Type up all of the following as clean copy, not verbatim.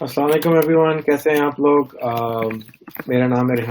अस्सलाम वालेकुम एवरीवन, कैसे हैं आप लोग? मेरा नाम है रिहान।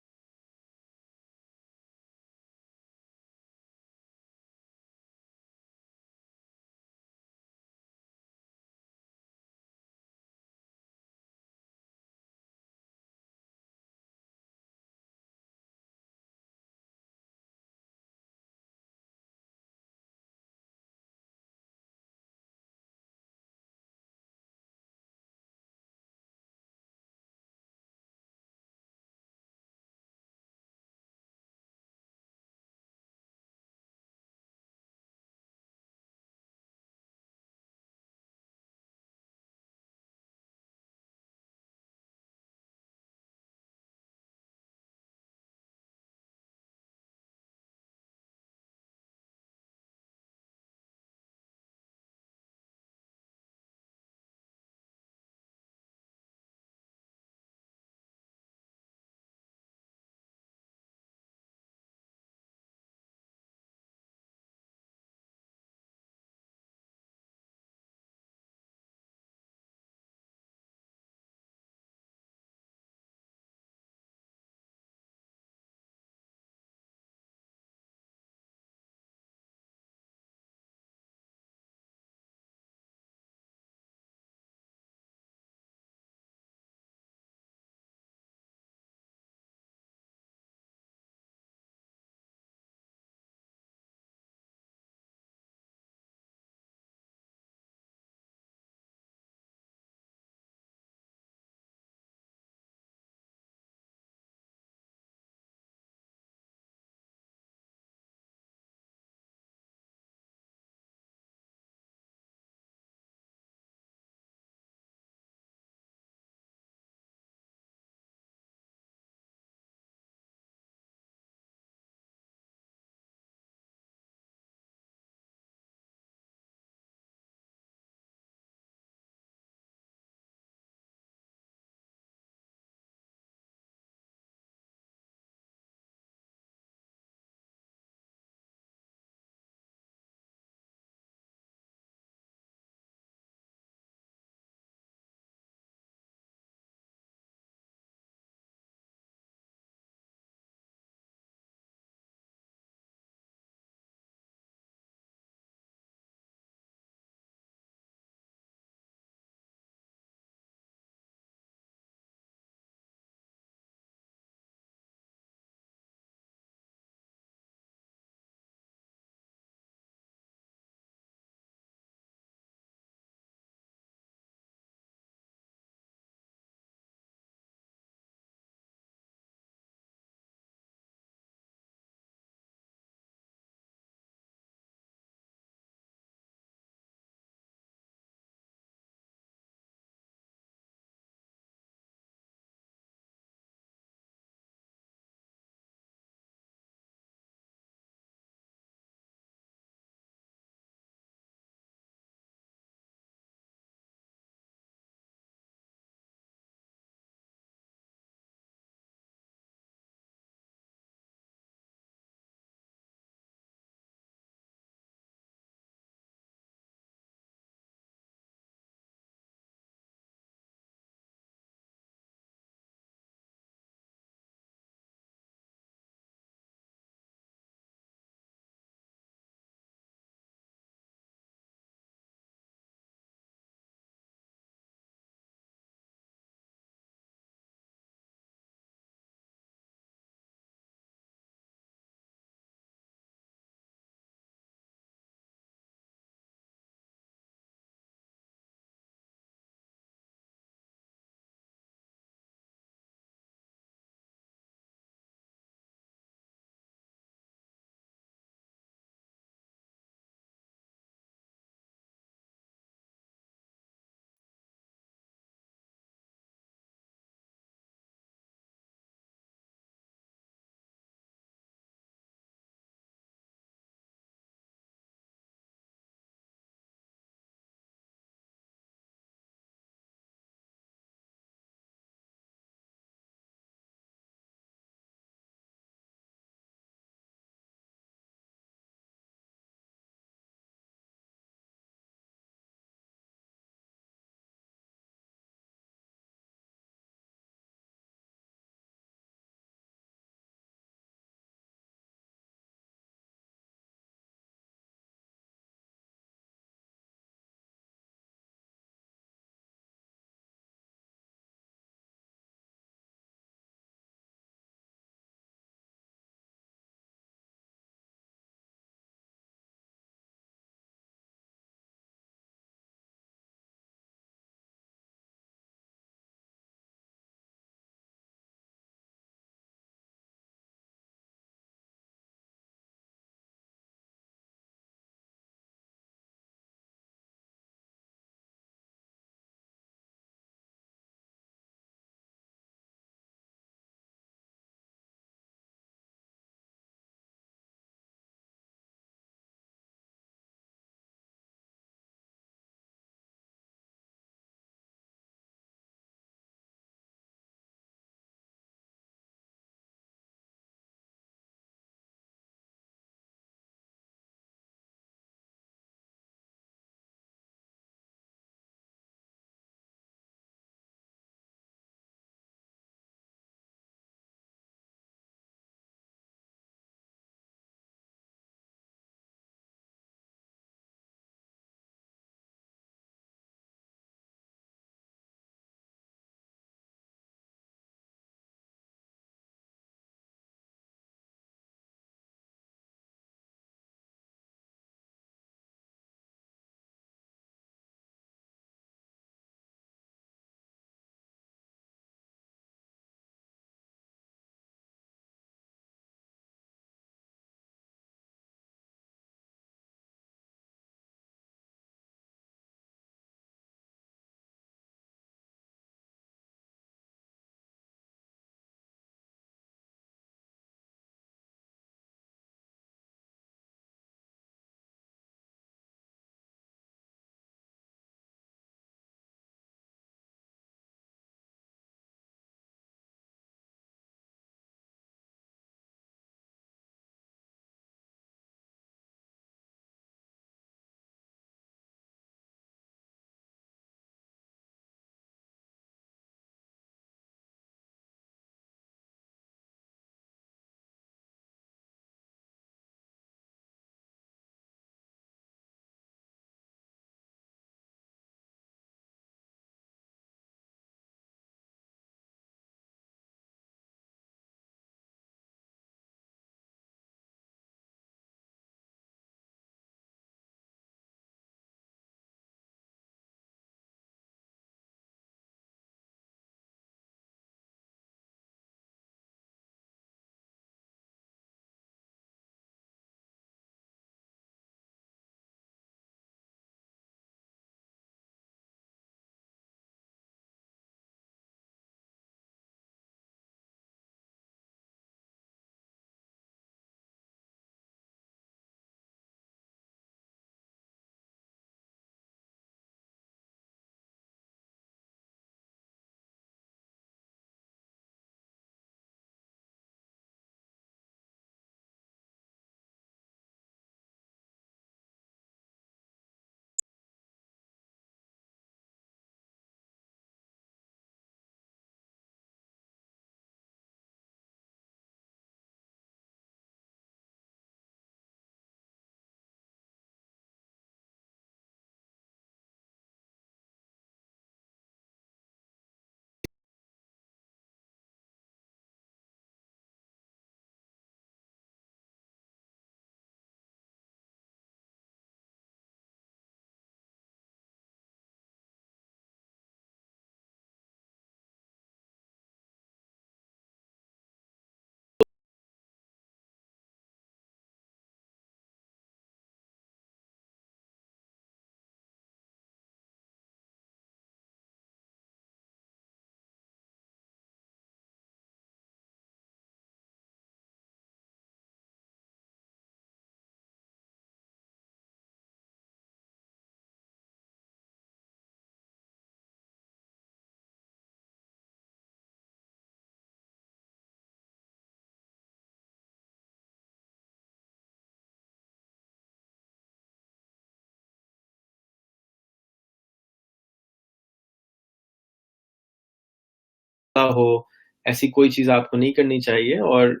हो, ऐसी कोई चीज आपको नहीं करनी चाहिए। और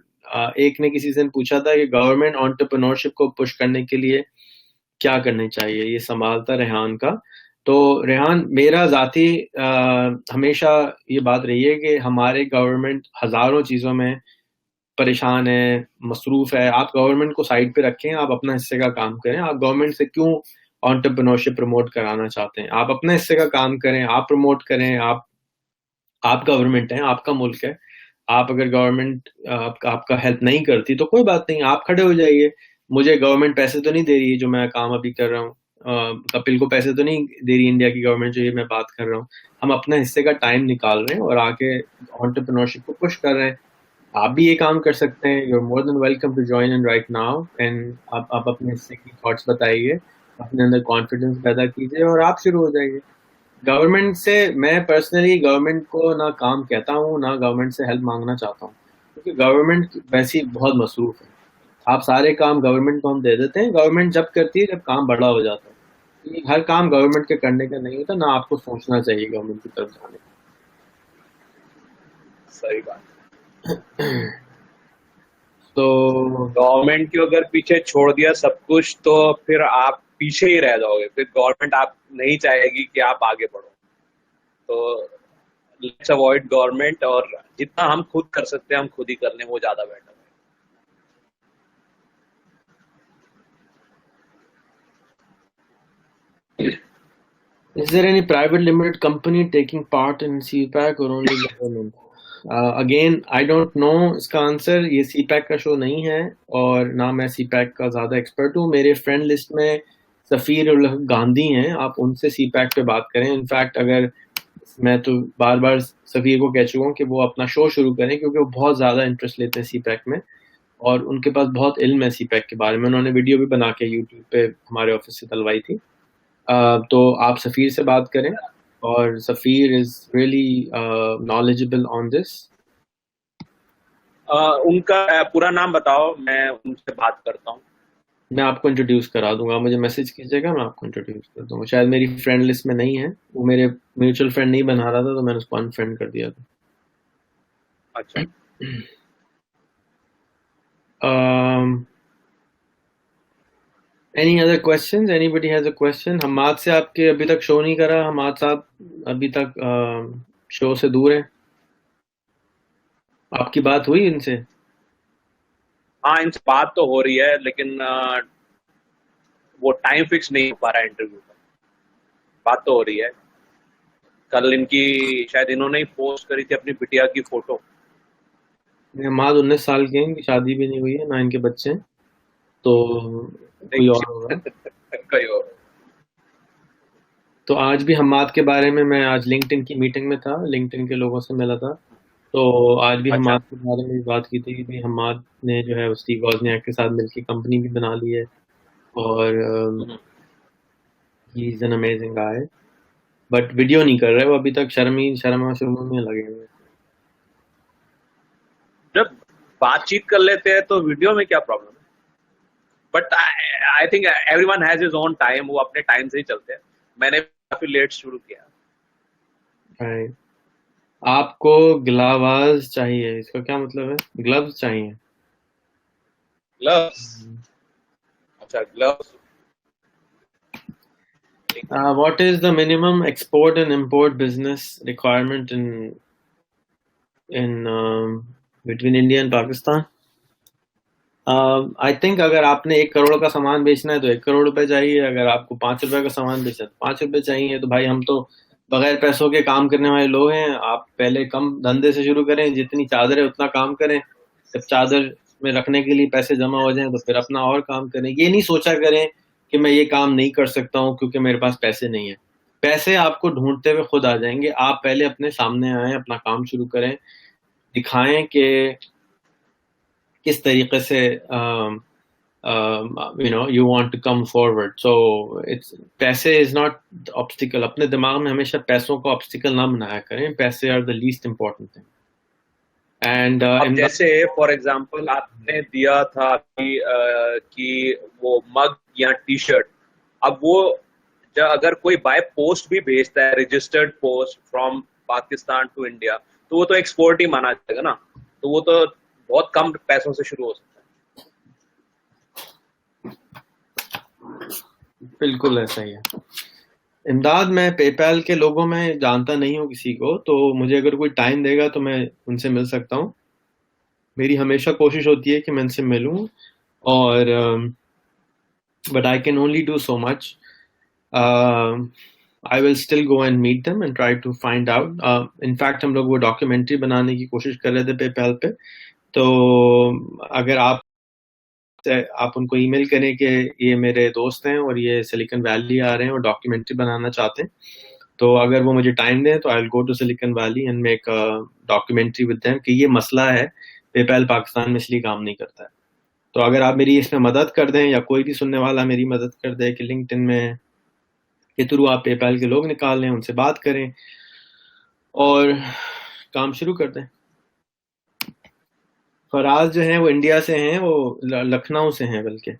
एक ने किसी से पूछा था कि गवर्नमेंट एंटरप्रेन्योरशिप को पुश करने के लिए क्या करना चाहिए, ये सवाल था रेहान का। तो रेहान, मेरा जाती हमेशा ये बात रही है कि हमारे गवर्नमेंट हजारों चीजों में परेशान है, मसरूफ है। आप गवर्नमेंट को साइड पे रखें, आप अपना हिस्से का काम करें। आप गवर्नमेंट से क्यों एंटरप्रेन्योरशिप प्रमोट कराना चाहते हैं? आप अपने हिस्से का काम करें, आप प्रमोट करें। आप गवर्नमेंट है, आपका मुल्क है। आप अगर गवर्नमेंट आपका हेल्प नहीं करती तो कोई बात नहीं, आप खड़े हो जाइए। मुझे गवर्नमेंट पैसे तो नहीं दे रही जो मैं काम अभी कर रहा हूँ, कपिल को पैसे तो नहीं दे रही इंडिया की गवर्नमेंट जो ये मैं बात कर रहा हूँ। हम अपने हिस्से का टाइम निकाल रहे हैं और आके एंटरप्रेन्योरशिप को पुश कर रहे हैं। आप भी ये काम कर सकते हैं। You are more than welcome to join in right now. And आप अपने हिस्से की थॉट्स बताइए, अपने अंदर कॉन्फिडेंस पैदा कीजिए और आप शुरू हो जाइए। गवर्नमेंट से मैं पर्सनली गवर्नमेंट को ना काम कहता हूँ, ना गवर्नमेंट से हेल्प मांगना चाहता हूँ, क्योंकि गवर्नमेंट वैसे ही बहुत मसरूफ है। आप सारे काम गवर्नमेंट को हम दे देते हैं, गवर्नमेंट जब करती है जब काम बड़ा हो जाता है। ये हर काम गवर्नमेंट के करने का नहीं होता, ना आपको सोचना चाहिए गवर्नमेंट की तरफ जाने सही बात। तो गवर्नमेंट के अगर पीछे छोड़ दिया सब कुछ तो फिर आप पीछे ही रह जाओगे, फिर गवर्नमेंट आप नहीं चाहेगी कि आप आगे बढ़ो। तो लेट्स अवॉइड गवर्नमेंट, और जितना हम खुद कर सकते हैं हम खुद ही कर लें, वो ज्यादा बेटर है। is there any private limited company taking part in CPAC or only government? Again I don't know इसका आंसर। ये CPAC का शो नहीं है और ना मैं CPAC का ज़्यादा एक्सपर्ट हूँ। मेरे फ्रेंड लिस्ट में सफ़ीर उल हक गांधी हैं, आप उनसे CPAC पे बात करें। इनफैक्ट अगर मैं तो बार बार सफ़ीर को कह चुका हूँ कि वो अपना शो शुरू करें, क्योंकि वो बहुत ज़्यादा इंटरेस्ट लेते हैं CPAC में और उनके पास बहुत इल्म है CPAC के बारे में। उन्होंने वीडियो भी बना के यूट्यूब पे हमारे ऑफिस से डलवाई थी। तो आप सफ़ीर से बात करें और Safeer is really knowledgeable on this. उनका पूरा नाम बताओ, मैं उनसे बात करता हूँ। मैं आपको इंट्रोड्यूस करा दूंगा, मुझे मैसेज कीजिएगा, मैं आपको इंट्रोड्यूस कर दूंगा। शायद मेरी फ्रेंड लिस्ट में नहीं है, वो मेरे म्यूचुअल फ्रेंड नहीं बना रहा था तो मैंने उसको अनफ्रेंड कर दिया था। अच्छा। Any other questions? Anybody has a question? Hamad से आपके अभी तक शो नहीं करा, हमाद साहब अभी तक शो से दूर है। आपकी बात हुई इनसे? हाँ, इनसे बात तो हो रही है, लेकिन वो टाइम फिक्स नहीं हो पा रहा है इंटरव्यू का। बात तो हो रही है। कल इनकी शायद इन्होंने ही पोस्ट करी थी अपनी बिटिया की फोटो। हमाद 19 साल के हैं, इनकी शादी भी नहीं हुई है, ना इनके बच्चे हैं, तो कोई और होगा। कोई और। तो आज भी हमाद के बारे में, मैं आज लिंक्डइन की मीटिंग में था, लिंक्डइन के लोगों से मिला था, तो आज भी अच्छा। हमाद के बारे में बात की थी कि हमाद ने जो है स्टीव वॉज़नियाक के साथ मिलकर कंपनी भी बना ली है और he is an amazing guy. But video नहीं कर रहे वो अभी तक, शर्मा में लगे हुए। जब बातचीत कर लेते हैं तो वीडियो में क्या प्रॉब्लम है? But I think everyone has his own time, वो अपने टाइम से ही चलते हैं। मैंने काफी लेट शुरू किया। राइट। आपको ग्लावाज चाहिए, इसका क्या मतलब है? ग्लव्स चाहिए? ग्लव्स? अच्छा, gloves. What is the minimum export and import business requirement in between India and Pakistan? I think अगर आपने 1 करोड़ का सामान बेचना है तो 1 करोड़ रुपए चाहिए। अगर आपको 5 रुपए का सामान बेचना है तो 5 रुपए चाहिए। तो भाई हम तो बगैर पैसों के काम करने वाले लोग हैं। आप पहले कम धंधे से शुरू करें, जितनी चादर है उतना काम करें। जब चादर में रखने के लिए पैसे जमा हो जाएं तो फिर अपना और काम करें। ये नहीं सोचा करें कि मैं ये काम नहीं कर सकता हूँ क्योंकि मेरे पास पैसे नहीं है। पैसे आपको ढूंढते हुए खुद आ जाएंगे। आप पहले अपने सामने आए, अपना काम शुरू करें, दिखाएं कि किस तरीके से you want to come forward. So it's पैसे is not the obstacle. अपने दिमाग में हमेशा पैसों को obstacle ना बनाया करें। पैसे are the least important thing. And अब जैसे फॉर एग्जांपल आपने दिया था कि वो मग या टी शर्ट, अब वो अगर कोई बाय पोस्ट भी भेजता है, registered post from Pakistan to India, तो वो तो एक्सपोर्ट ही माना जाएगा ना, तो वो तो बहुत कम पैसों से शुरू हो सकता है। बिल्कुल ऐसा ही है। इमदाद, मैं पेपैल के लोगों में जानता नहीं हूँ किसी को, तो मुझे अगर कोई टाइम देगा तो मैं उनसे मिल सकता हूँ। मेरी हमेशा कोशिश होती है कि मैं उनसे मिलूं, और but I can only do so much. I will still go and meet them and try to find out. In fact हम लोग वो डॉक्यूमेंट्री बनाने की कोशिश कर रहे थे पेपैल पे, तो अगर आप उनको ईमेल करें कि ये मेरे दोस्त हैं और ये सिलिकॉन वैली आ रहे हैं और डॉक्यूमेंट्री बनाना चाहते हैं, तो अगर वो मुझे टाइम दें तो I will go to Silicon Valley and make a documentary with them कि ये मसला है, पेपैल पाकिस्तान में इसलिए काम नहीं करता है। तो अगर आप मेरी इसमें मदद कर दें, या कोई भी सुनने वाला मेरी मदद कर दे कि लिंक्डइन में के थ्रू आप पेपैल के लोग निकाल लें, उनसे बात करें और काम शुरू कर दें। फराज जो हैं वो इंडिया से हैं, वो लखनऊ से हैं बल्कि।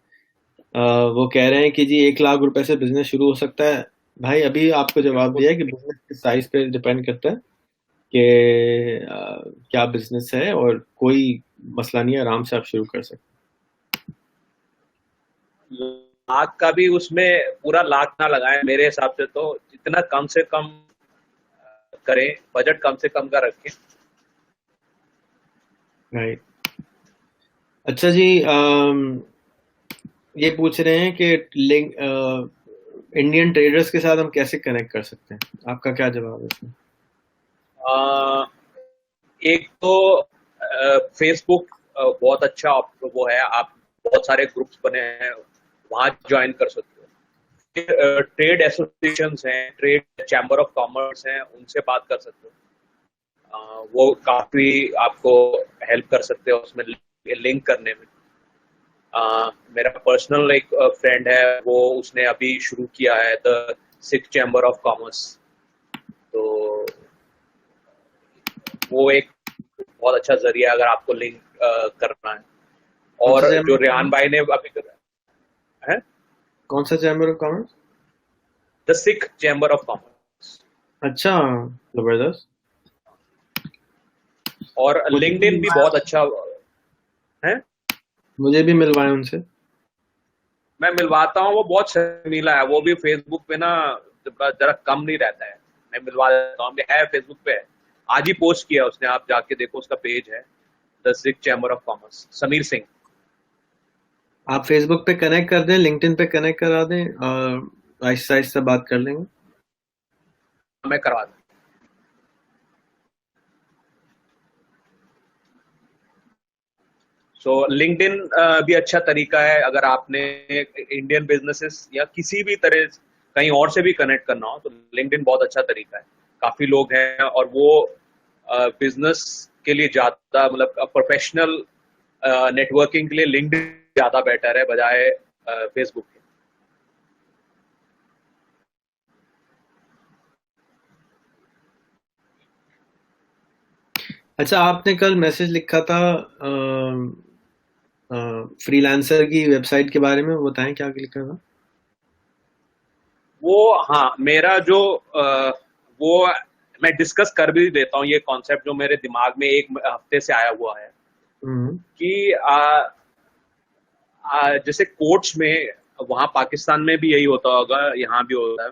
वो कह रहे हैं कि जी 1 लाख रुपए से बिजनेस शुरू हो सकता है। भाई अभी आपको जवाब दिया कि बिजनेस के साइज पे डिपेंड करता है कि क्या बिजनेस है, और कोई मसला नहीं है, आराम से आप शुरू कर सकते है। लाख का भी उसमें पूरा लाख ना लगाएं मेरे हिसाब से, तो जितना कम से कम करें, बजट कम से कम का रखें। हैं। राइट। अच्छा जी, ये पूछ रहे हैं कि लिंक इंडियन ट्रेडर्स के साथ हम कैसे कनेक्ट कर सकते हैं, आपका क्या जवाब है इसमें? एक तो फेसबुक बहुत अच्छा वो है, आप बहुत सारे ग्रुप्स बने हैं, वहां ज्वाइन कर सकते हो। ट्रेड एसोसिएशंस हैं, ट्रेड चैम्बर ऑफ कॉमर्स हैं, उनसे बात कर सकते हो। वो काफी आपको हेल्प कर सकते हो उसमें लिंक करने में। मेरा पर्सनल एक फ्रेंड है, वो उसने अभी शुरू किया है the Sikh chamber of commerce, तो वो एक बहुत अच्छा जरिया अगर आपको लिंक करना है। और जो रेहान भाई ने अभी करा है, कौन सा chamber of commerce? The Sikh chamber of commerce. अच्छा, जबरदस्त। और लिंक्डइन भी बहुत अच्छा है। मुझे भी मिलवाएं उनसे। मैं मिलवाता हूँ, वो बहुत शर्मीला है, वो भी फेसबुक पे ना जरा कम नहीं रहता है। मैं मिलवा देता हूँ, है फेसबुक पे है, आज ही पोस्ट किया उसने, आप जाके देखो, उसका पेज है the Sikh chamber of commerce, Sameer Singh. आप फेसबुक पे कनेक्ट कर दें, लिंक्डइन पे कनेक्ट करा दें, और आहिस्ता आहिस्ता बात कर लेंगे। मैं करवा दूँ। सो लिंक्डइन भी अच्छा तरीका है अगर आपने इंडियन बिजनेसेस या किसी भी तरह कहीं और से भी कनेक्ट करना हो, तो लिंक्डइन बहुत अच्छा तरीका है। काफी लोग हैं और वो बिजनेस के लिए ज्यादा, मतलब प्रोफेशनल नेटवर्किंग के लिए लिंक्डइन ज्यादा बेटर है बजाय फेसबुक के। अच्छा, आपने कल मैसेज लिखा था फ्रीलांसर की वेबसाइट के बारे में, बताएं क्या लिखा था? वो हाँ, मेरा जो वो मैं डिस्कस कर भी देता हूँ, ये कॉन्सेप्ट जो मेरे दिमाग में एक हफ्ते से आया हुआ है कि जैसे कोर्ट्स में, वहां पाकिस्तान में भी यही होता होगा, यहाँ भी होता है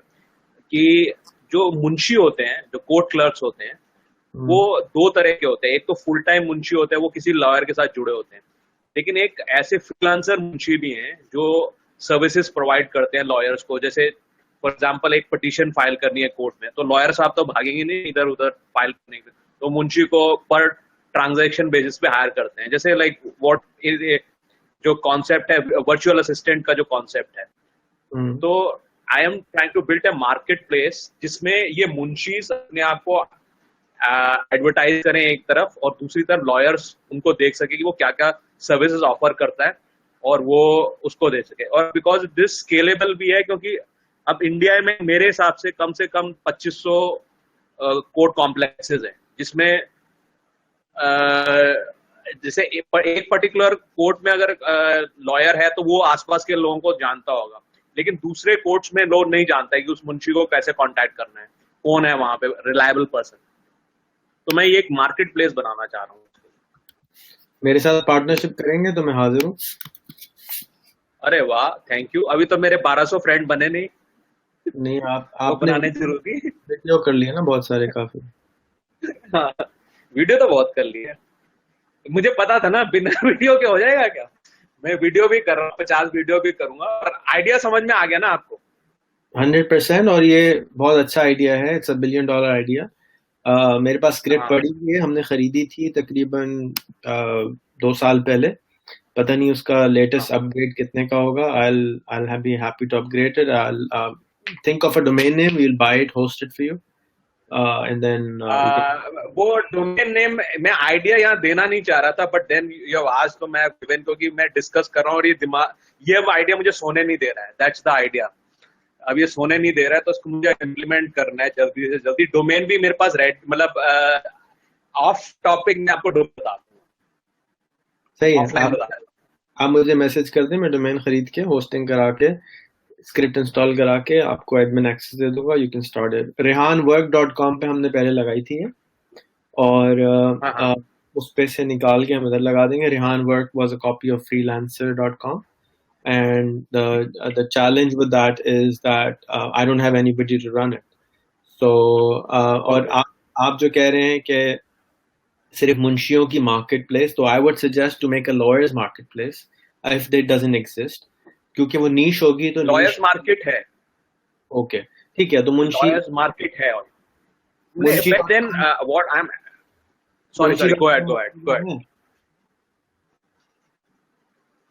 कि जो मुंशी होते हैं, जो कोर्ट क्लर्क्स होते हैं, वो दो तरह के होते हैं। एक तो फुल टाइम मुंशी होते हैं, वो किसी लॉयर के साथ जुड़े होते हैं, लेकिन एक ऐसे फ्रीलांसर मुंशी भी हैं जो सर्विसेज प्रोवाइड करते हैं लॉयर्स को। जैसे फॉर एग्जांपल एक पिटीशन फाइल करनी है कोर्ट में, तो लॉयर साहब तो भागेंगे नहीं इधर उधर फाइल करने के लिए, तो मुंशी को पर ट्रांजैक्शन बेसिस पे हायर करते हैं। जैसे लाइक व्हाट इज जो कॉन्सेप्ट है वर्चुअल असिस्टेंट का, जो कॉन्सेप्ट है, तो I am trying to build a market place जिसमें ये मुंशी अपने आप को एडवर्टाइज करें एक तरफ, और दूसरी तरफ लॉयर्स उनको देख सके कि वो क्या क्या सर्विसेज ऑफर करता है और वो उसको दे सके। और बिकॉज दिस स्केलेबल भी है, क्योंकि अब इंडिया में मेरे हिसाब से कम 2500 कोर्ट कॉम्प्लेक्सेस हैं, जिसमें जैसे एक पर्टिकुलर कोर्ट में अगर लॉयर है तो वो आसपास के लोगों को जानता होगा, लेकिन दूसरे कोर्ट्स में लोग नहीं जानता है कि उस मुंशी को कैसे कांटेक्ट करना है, कौन है वहां पे रिलायबल पर्सन। तो मैं ये एक मार्केट प्लेस बनाना चाह रहा हूँ। मेरे साथ पार्टनरशिप करेंगे तो मैं हाजिर हूँ। अरे वाह, थैंक यू। अभी तो मेरे 1200 फ्रेंड बने नहीं, नहीं, वो आपने बनाने जरूरी। वीडियो कर लिया ना बहुत सारे, काफी। हाँ, वीडियो तो बहुत कर लिया। मुझे पता था ना बिना वीडियो के हो जाएगा क्या। मैं वीडियो भी कर रहा हूँ, 50 वीडियो भी करूंगा, और आइडिया समझ में आ गया ना आपको। 100%। और ये बहुत अच्छा आइडिया है, it's a billion dollar idea. मेरे पास स्क्रिप्ट हाँ पड़ी हुई है, हमने खरीदी थी तकरीबन 2 साल पहले। पता नहीं उसका लेटेस्ट हाँ। अपग्रेड कितने का होगा। I'll be happy to upgrade it. I'll think of a domain name. We'll buy it, host it for you, and then you can. वो डोमेन नेम मैं आइडिया यहाँ देना नहीं चाह रहा था, बट देन यू आज तो मैं गिवन, क्योंकि मैं डिस्कस कर रहा हूँ और ये आइडिया मुझे सोने नहीं दे रहा है। That's the idea. अब ये सोने नहीं दे रहा है तो उसको मुझे इम्प्लीमेंट करना है जल्दी से जल्दी। डोमेन भी मेरे पास रेड, मतलब ऑफ टॉपिक में आपको बता दूंगा, सही है। ऑफलाइन बता दूंगा। आप मुझे मैसेज कर दें, मैं डोमेन खरीद के होस्टिंग करा के स्क्रिप्ट इंस्टॉल करा के आपको एडमिन एक्सेस दे दूंगा। You can start it. rehanwork.com पे हमने पहले लगाई थी ये, और हाँ हाँ उस पे से निकाल के हम इधर लगा देंगे। Rehan Work was a copy of freelancer.com, and the challenge with that is that I don't have anybody to run it. So और ओके। आप जो कह रहे हैं कि सिर्फ मुंशियों की मार्केट प्लेस, तो I would suggest to make a lawyers market place if that doesn't exist, क्योंकि वो नीश होगी तो नीश। लॉयर्स मार्केट है, ओके, ठीक है। तो मुंशी लॉयर्स मार्केट है। Munshi but then what I am, sorry, go ahead.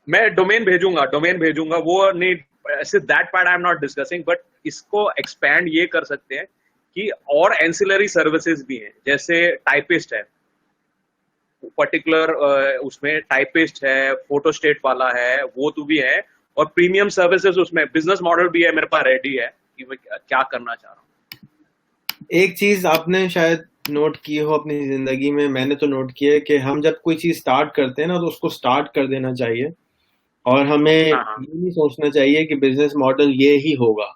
मैं डोमेन भेजूंगा, वो नहीं, that part I am not discussing, but इसको एक्सपैंड ये कर सकते हैं कि और एंसिलरी सर्विसेज भी हैं, जैसे टाइपिस्ट है पर्टिकुलर, उसमें टाइपिस्ट है, फोटो स्टेट वाला है, वो तो भी है, और प्रीमियम सर्विसेज उसमें बिजनेस मॉडल भी है मेरे पास रेडी है कि मैं क्या करना चाह रहा हूँ। एक चीज आपने शायद नोट की हो अपनी जिंदगी में, मैंने तो नोट किया है कि हम जब कोई चीज स्टार्ट करते हैं ना, तो उसको स्टार्ट कर देना चाहिए, और हमें ये हाँ हाँ नहीं सोचना चाहिए कि बिजनेस मॉडल ये ही होगा।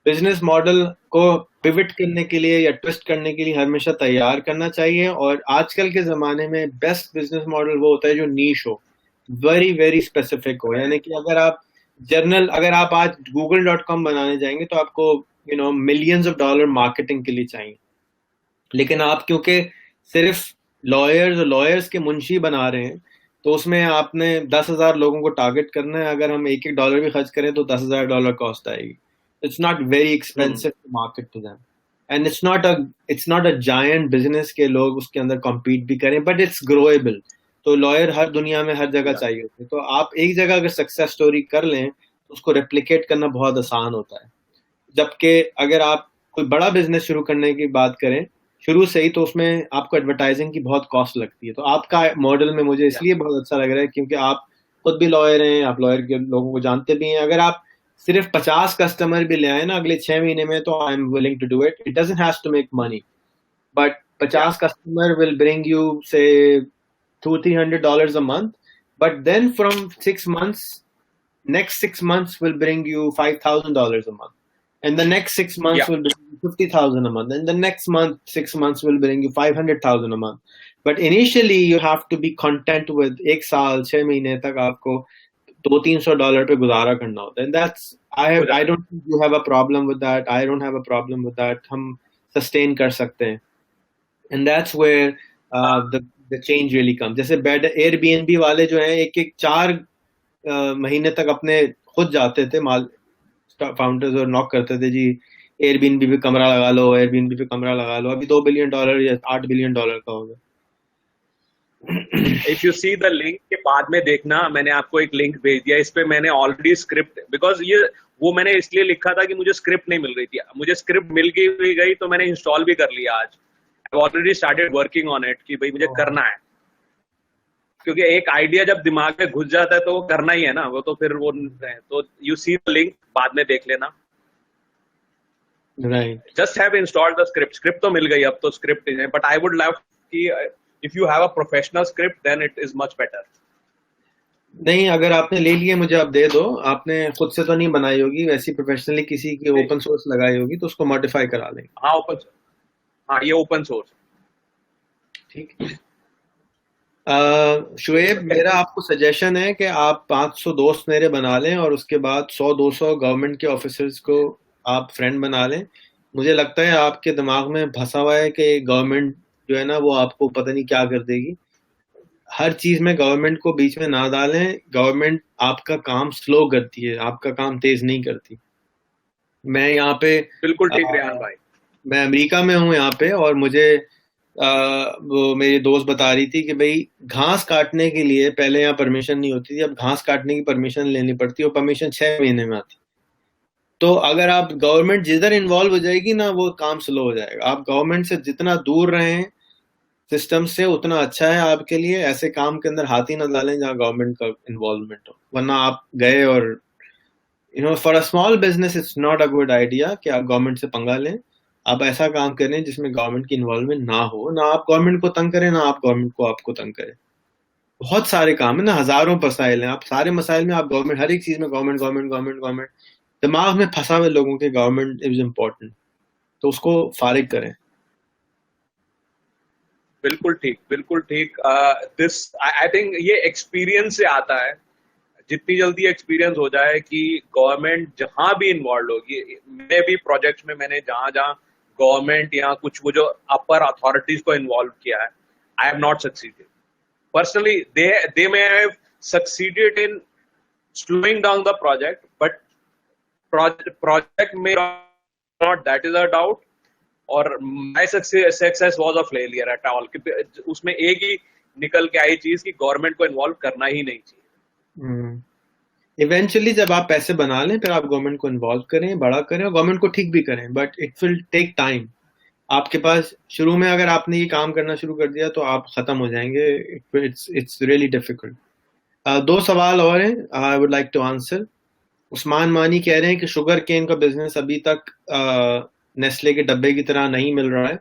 बिजनेस मॉडल को पिवट करने के लिए या ट्विस्ट करने के लिए हमेशा तैयार करना चाहिए। और आजकल के जमाने में बेस्ट बिजनेस मॉडल वो होता है जो नीश हो, वेरी वेरी स्पेसिफिक हो। यानी कि अगर आप आज google.com बनाने जाएंगे तो आपको मिलियंस ऑफ डॉलर मार्केटिंग के लिए चाहिए, लेकिन आप क्योंकि सिर्फ लॉयर्स के मुंशी बना रहे हैं, तो उसमें आपने 10,000 लोगों को टारगेट करना है। अगर हम एक डॉलर भी खर्च करें तो $10,000 कॉस्ट आएगी। It's not very expensive to market to them, and it's not a giant business के लोग उसके अंदर कॉम्पीट भी करें, बट इट्स ग्रोएबल। तो लॉयर हर दुनिया में हर जगह चाहिए होते हैं। तो आप एक जगह अगर सक्सेस स्टोरी कर लें तो उसको रेप्लिकेट करना बहुत आसान होता है। जबकि अगर आप कोई बड़ा बिजनेस शुरू करने की बात करें शुरू से ही, तो उसमें आपको एडवर्टाइजिंग की बहुत कॉस्ट लगती है। तो आपका मॉडल में मुझे इसलिए बहुत अच्छा लग रहा है क्योंकि आप खुद भी लॉयर हैं, आप लॉयर के लोगों को जानते भी हैं। अगर आप सिर्फ 50 कस्टमर भी ले आए ना अगले 6 महीने में, तो I am willing to do it. It doesn't have to make money, but 50 customer will bring you say $200-300 a month, but then from 6 months, next 6 months will bring you $5,000 a month, and the next 6 months will bring you 50,000 a month, and the next 6 months will bring you 500,000 a month. But initially you have to be content with 1 साल 6 महीने तक आपको $200-300 पे गुजारा करना होता है। And that's I don't think you have a problem with that. I don't have a problem with that. हम sustain कर सकते हैं, and that's where the change really comes. जैसे बेड Airbnb वाले जो हैं, एक 4 महीने तक अपने खुद जाते थे फाउंडर्स और नॉक करते थे, जी Airbnb पे कमरा लगा लो, Airbnb पे कमरा लगा लो। अभी $2 बिलियन या $8 बिलियन का हो गया। If you see the link के बाद में देखना, मैंने आपको एक लिंक भेज दिया, इस पे मैंने ऑलरेडी स्क्रिप्ट, बिकॉज ये वो मैंने इसलिए लिखा था कि मुझे स्क्रिप्ट नहीं मिल रही थी, मुझे स्क्रिप्ट मिल गई तो मैंने इंस्टॉल भी कर लिया आज। I already started working on it कि भाई मुझे करना है, क्योंकि एक आइडिया जब दिमाग में घुस जाता है तो वो करना ही है ना, वो तो फिर वो, तो यू सी द लिंक बाद में देख लेना। Right, just have installed the script तो मिल गई, अब तो स्क्रिप्ट है, बट आई वुड लव कि if you have a professional script then it is much better. नहीं, अगर आपने ले लिए मुझे आप दे दो। आपने खुद से तो नहीं बनाई होगी, वैसी प्रोफेशनली किसी की ओपन सोर्स लगाई होगी तो उसको मॉडिफाई करा लेंगे। हाँ ओपन, हाँ ये ओपन सोर्स। ठीक है। शुएब, मेरा आपको सजेशन है कि आप 500 दोस्त मेरे बना लें और उसके बाद 100-200 गवर्नमेंट के ऑफिसर्स को आप फ्रेंड बना लें। मुझे लगता है आपके दिमाग में फंसा हुआ है कि गवर्नमेंट जो है ना वो आपको पता नहीं क्या कर देगी। हर चीज में गवर्नमेंट को बीच में ना डालें। गवर्नमेंट आपका काम स्लो करती है, आपका काम तेज नहीं करती। मैं यहाँ पे बिल्कुल अ, ठीक रेहान भाई। मैं अमेरिका में हूँ यहाँ पे, और मुझे वो मेरी दोस्त बता रही थी कि भाई घास काटने के लिए पहले यहाँ परमिशन नहीं होती थी, अब घास काटने की परमिशन लेनी पड़ती है, और परमिशन 6 महीने में आती। तो अगर आप गवर्नमेंट जिधर इन्वॉल्व हो जाएगी ना वो काम स्लो हो जाएगा। आप गवर्नमेंट से जितना दूर रहें सिस्टम से उतना अच्छा है आपके लिए। ऐसे काम के अंदर हाथ ही ना डालें जहाँ गवर्नमेंट का इन्वॉल्वमेंट हो, वरना आप गए और for a small business it's not a good idea कि आप गवर्नमेंट से पंगा लें। आप ऐसा काम करें जिसमें गवर्नमेंट की इन्वॉल्वमेंट ना हो, ना आप गवर्नमेंट को तंग करें ना आप गवर्नमेंट को आपको तंग करें। बहुत सारे काम है ना, हजारों मसाइल हैं, आप सारे मसाइल में आप गवर्नमेंट, हर एक चीज में गवर्नमेंट गवर्नमेंट गवर्नमेंट गवर्नमेंट, दिमाग में फंसा हुए लोगों के गवर्नमेंट इज इम्पोर्टेंट, तो उसको फारिग करें। बिल्कुल ठीक, बिल्कुल ठीक। दिस आई थिंक ये एक्सपीरियंस से आता है। जितनी जल्दी एक्सपीरियंस हो जाए कि गवर्नमेंट जहां भी इन्वॉल्व होगी, मैंने भी प्रोजेक्ट्स में मैंने जहां जहां गवर्नमेंट या कुछ वो जो अपर अथॉरिटीज को इन्वॉल्व किया है, I have not succeeded personally. They may have succeeded in slowing down the project, but project may not, that is a doubt. और my success was a failure at all। उसमें एक ही निकल के आई चीज कि गवर्नमेंट को इन्वॉल्व करना ही नहीं चाहिए। इवेंचुअली जब आप पैसे बना लें फिर आप गवर्नमेंट को इन्वॉल्व करें, बड़ा करें और गवर्नमेंट को ठीक भी करें, but it will take time. आपके पास शुरू में अगर आपने ये काम करना शुरू कर दिया तो आप खत्म हो जाएंगे। It's really difficult. दो सवाल और हैं I would like to answer. Usman Mani कह रहे हैं कि शुगर केन का बिजनेस अभी तक नेस्ले के डब्बे की तरह नहीं मिल रहा है।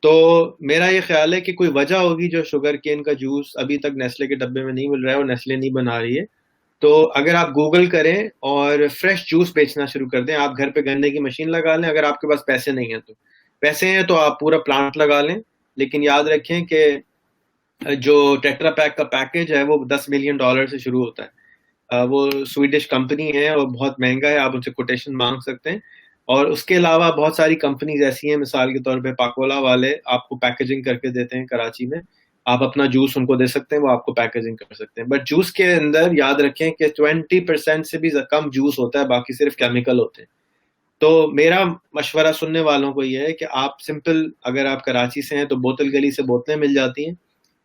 तो मेरा ये ख्याल है कि कोई वजह होगी जो शुगर केन का जूस अभी तक नेस्ले के डब्बे में नहीं मिल रहा है और नेस्ले नहीं बना रही है। तो अगर आप गूगल करें और फ्रेश जूस बेचना शुरू कर दें, आप घर पे गन्ने की मशीन लगा लें। अगर आपके पास पैसे नहीं है तो, पैसे हैं तो आप पूरा प्लांट लगा लें। लेकिन याद रखें कि जो टेट्रा पैक का पैकेज है वो $10 मिलियन से शुरू होता है। वो स्वीडिश कंपनी है और बहुत महंगा है, आप उनसे कोटेशन मांग सकते हैं। और उसके अलावा बहुत सारी कंपनीज ऐसी हैं, मिसाल के तौर पे पाकोला वाले आपको पैकेजिंग करके देते हैं कराची में। आप अपना जूस उनको दे सकते हैं, वो आपको पैकेजिंग कर सकते हैं। बट जूस के अंदर याद रखें कि 20% से भी कम जूस होता है, बाकी सिर्फ केमिकल होते हैं। तो मेरा मशवरा सुनने वालों को यह है कि आप सिंपल, अगर आप कराची से हैं तो बोतल गली से बोतलें मिल जाती हैं,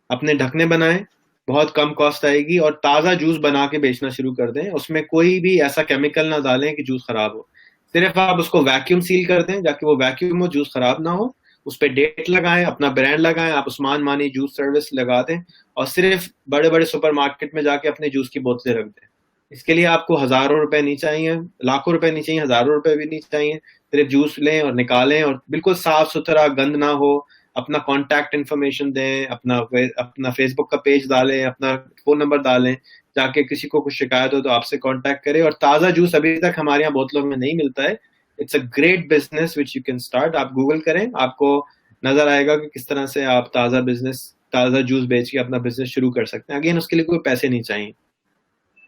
अपने ढकने बनाएं, बहुत कम कॉस्ट आएगी, और ताज़ा जूस बना के बेचना शुरू कर दें। उसमें कोई भी ऐसा केमिकल ना डालें कि जूस खराब हो। सिर्फ आप उसको वैक्यूम सील कर दें, जाके वो वैक्यूम हो, जूस खराब ना हो। उस पर डेट लगाएं, अपना ब्रांड लगाएं, आप उस्मान मानी जूस सर्विस लगा दें, और सिर्फ बड़े बड़े सुपरमार्केट में जाके अपने जूस की बोतलें रख दें। इसके लिए आपको हजारों रुपए नहीं चाहिए, लाखों रुपए नहीं चाहिए, हजारों रुपए भी नहीं चाहिए। सिर्फ जूस लें और निकालें, और बिल्कुल साफ सुथरा, गंद ना हो। अपना कांटेक्ट इन्फॉर्मेशन दें, अपना फेसबुक का पेज डालें, अपना फोन नंबर डालें, जाके किसी को कुछ शिकायत हो तो आपसे कांटेक्ट करें। और ताज़ा जूस अभी तक हमारे यहाँ बोतलों में नहीं मिलता है। It's a great business which you can start. आप गूगल करें, आपको नजर आएगा कि किस तरह से आप ताज़ा जूस बेच के अपना बिजनेस शुरू कर सकते हैं। अगेन उसके लिए कोई पैसे नहीं चाहिए।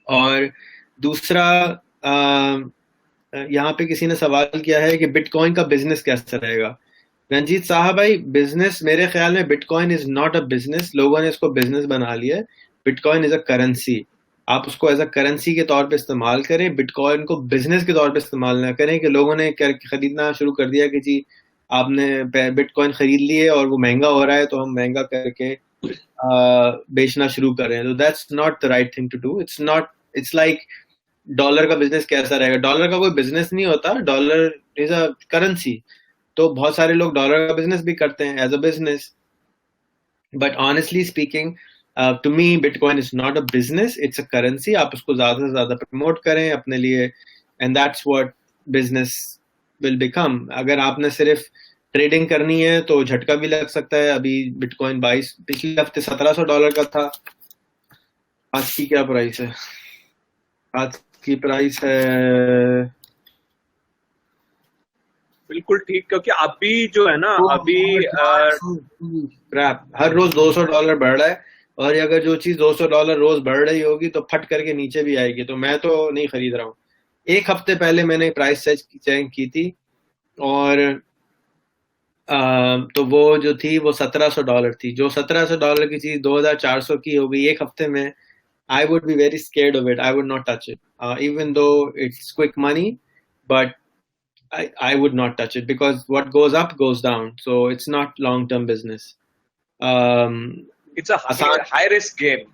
और दूसरा, यहाँ पे किसी ने सवाल किया है कि बिटकॉइन का बिजनेस कैसा रहेगा। रंजीत साहब भाई, बिजनेस मेरे ख्याल में bitcoin is not a business. लोगों ने इसको बिजनेस बना लिया है। Bitcoin is a currency. आप उसको एज अ करेंसी के तौर पे इस्तेमाल करें, बिटकॉइन को बिजनेस के तौर पे इस्तेमाल ना करें कि लोगों ने खरीदना शुरू कर दिया कि जी आपने बिटकॉइन खरीद लिए और वो महंगा हो रहा है तो हम महंगा करके बेचना शुरू कर रहे हैं। तो that's not the right thing to do. It's like dollar का बिजनेस कैसा रहेगा। डॉलर का कोई बिजनेस नहीं होता, डॉलर इज अ करेंसी। तो बहुत सारे लोग डॉलर का बिजनेस भी करते हैं as a business, but honestly speaking to me bitcoin is not a business, it's a currency. आप उसको ज्यादा से ज्यादा प्रमोट करें अपने लिए, and that's what business will become. अगर आपने सिर्फ ट्रेडिंग करनी है तो झटका भी लग सकता है। अभी बिटकॉइन पिछले हफ्ते $1700 का था। आज की क्या प्राइस है? आज की प्राइस है बिल्कुल ठीक, क्योंकि अभी जो है ना, अभी हर रोज $200 बढ़ रहा है, और अगर जो चीज $200 रोज बढ़ रही होगी तो फट करके नीचे भी आएगी, तो मैं तो नहीं खरीद रहा हूँ। एक हफ्ते पहले मैंने प्राइस चेक की थी, और तो वो जो थी वो $1700 थी। जो $1700 की चीज 2400 की हो गई एक हफ्ते में। I would be very scared of it. I would not touch it, even though it's quick money, but I would not touch it, because what goes up goes down. So it's not long-term business. It's a high risk game.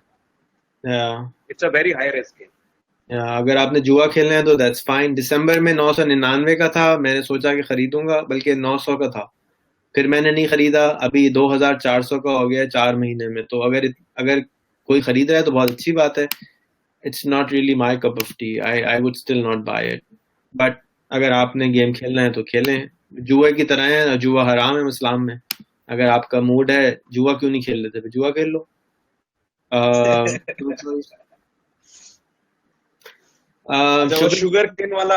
Yeah. It's a very high risk game. अगर आपने जुआ खेलना है तो that's fine. दिसंबर में 999 का था, मैंने सोचा कि खरीदूंगा, बल्कि 900 का था, फिर मैंने नहीं खरीदा। अभी 2400 का हो गया 4 महीने में। तो अगर अगर कोई खरीद रहा है तो बहुत अच्छी बात है। It's not really my cup of tea, I would still not buy it. But अगर आपने गेम खेलना है तो खेलें, जुए की तरह है, जुआ हराम है इस्लाम में। अगर आपका मूड है जुआ क्यों नहीं खेल लेते, जुआ खेल लो। शुगर केन वाला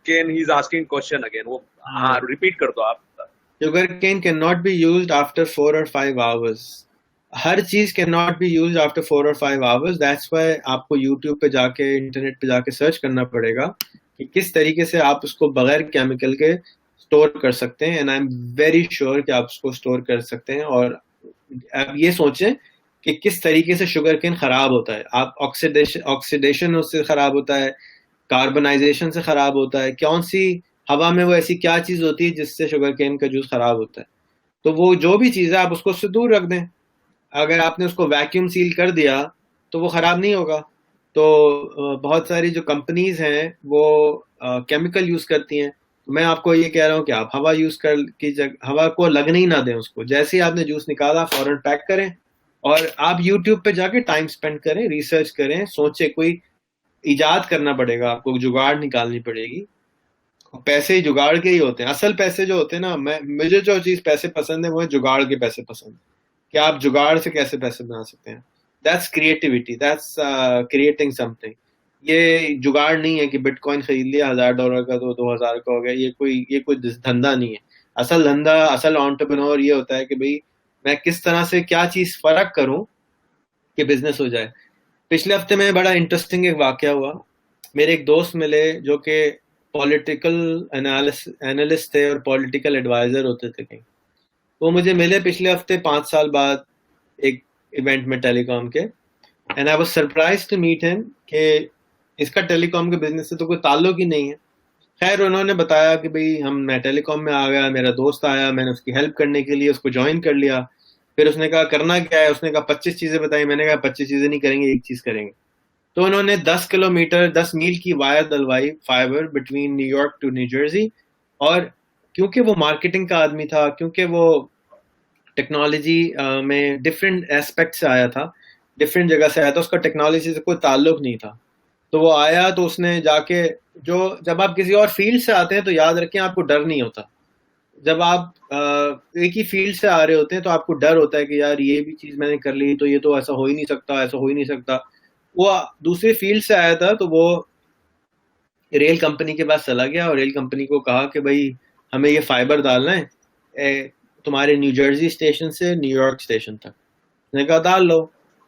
cane, he is asking question again, वो हाँ रिपीट कर दो आप। Sugar cane can not be used after 4 or 5 hours। हर चीज can not be used after 4 or 5 hours। That's why आपको यूट्यूब पे जाके, इंटरनेट पे जाके सर्च करना पड़ेगा कि किस तरीके से आप उसको बगैर केमिकल के स्टोर कर सकते हैं। And I am very sure कि आप उसको स्टोर कर सकते हैं। और आप ये सोचें कि किस तरीके से शुगर केन खराब होता है। आप ऑक्सीडेशन उससे खराब होता है, कार्बनाइजेशन से खराब होता है। कौन सी हवा में वो ऐसी क्या चीज होती है जिससे शुगर केन का जूस खराब होता है। तो वो जो भी चीज है आप उसको उससे दूर रख दें। अगर आपने उसको वैक्यूम सील कर दिया तो वो खराब नहीं होगा। तो बहुत सारी जो कंपनीज हैं वो केमिकल यूज करती हैं। तो मैं आपको ये कह रहा हूँ कि आप हवा यूज कर की हवा को लगने ही ना दें उसको। जैसे ही आपने जूस निकाला फौरन पैक करें, और आप यूट्यूब पे जाके टाइम स्पेंड करें, रिसर्च करें, सोचे, कोई इजाद करना पड़ेगा आपको, जुगाड़ निकालनी पड़ेगी। पैसे ही जुगाड़ के ही होते हैं। असल पैसे जो होते हैं ना, मुझे जो चीज पैसे पसंद है वो है जुगाड़ के पैसे पसंद। कि आप जुगाड़ से कैसे पैसे बना सकते हैं। That's creativity, that's creating something. ये जुगाड़ नहीं है कि बिटकॉइन खरीद लिया $1000 का तो 2000 का हो गया। ये कोई धंधा नहीं है। असल धंधा, असल एंटरप्रेन्योर ये होता है कि भाई मैं किस तरह से क्या चीज फर्क करूं कि बिजनेस हो जाए। पिछले हफ्ते में बड़ा इंटरेस्टिंग एक वाकया हुआ। मेरे एक दोस्त मिले जो कि पॉलिटिकल एनालिस्ट थे और पॉलिटिकल एडवाइजर होते थे कहीं। वो मुझे मिले पिछले हफ्ते 5 साल बाद एक इवेंट में टेलीकॉम के। And I was surprise to meet him कि इसका टेलीकॉम के बिजनेस से तो कोई ताल्लुक ही नहीं है। खैर उन्होंने बताया कि भाई मैं टेलीकॉम में आ गया, मेरा दोस्त आया, मैंने उसकी हेल्प करने के लिए उसको ज्वाइन कर लिया। फिर उसने कहा करना क्या है, उसने कहा 25 चीजें बताई। मैंने कहा 25 चीजें नहीं करेंगे, एक चीज करेंगे। तो उन्होंने 10 किलोमीटर 10 मील की वायर डलवाई, fibre, between New York to New Jersey. और क्योंकि वो मार्केटिंग का आदमी था, क्योंकि वो टेक्नोलॉजी में डिफरेंट एस्पेक्ट से आया था, डिफरेंट जगह से आया था, उसका टेक्नोलॉजी से कोई ताल्लुक नहीं था। तो वो आया तो उसने जाके, जब आप किसी और फील्ड से आते हैं तो याद रखें आपको डर नहीं होता। जब आप एक ही फील्ड से आ रहे होते हैं तो आपको डर होता है कि यार ये भी चीज मैंने कर ली तो ये तो ऐसा हो ही नहीं सकता, ऐसा हो ही नहीं सकता। वो दूसरे फील्ड से आया था तो वो रेल कंपनी के पास चला गया और रेल कंपनी को कहा कि भाई हमें ये फाइबर डालना है तुम्हारे न्यू जर्सी स्टेशन से न्यूयॉर्क स्टेशन तक। मैंने कहा डाल लो।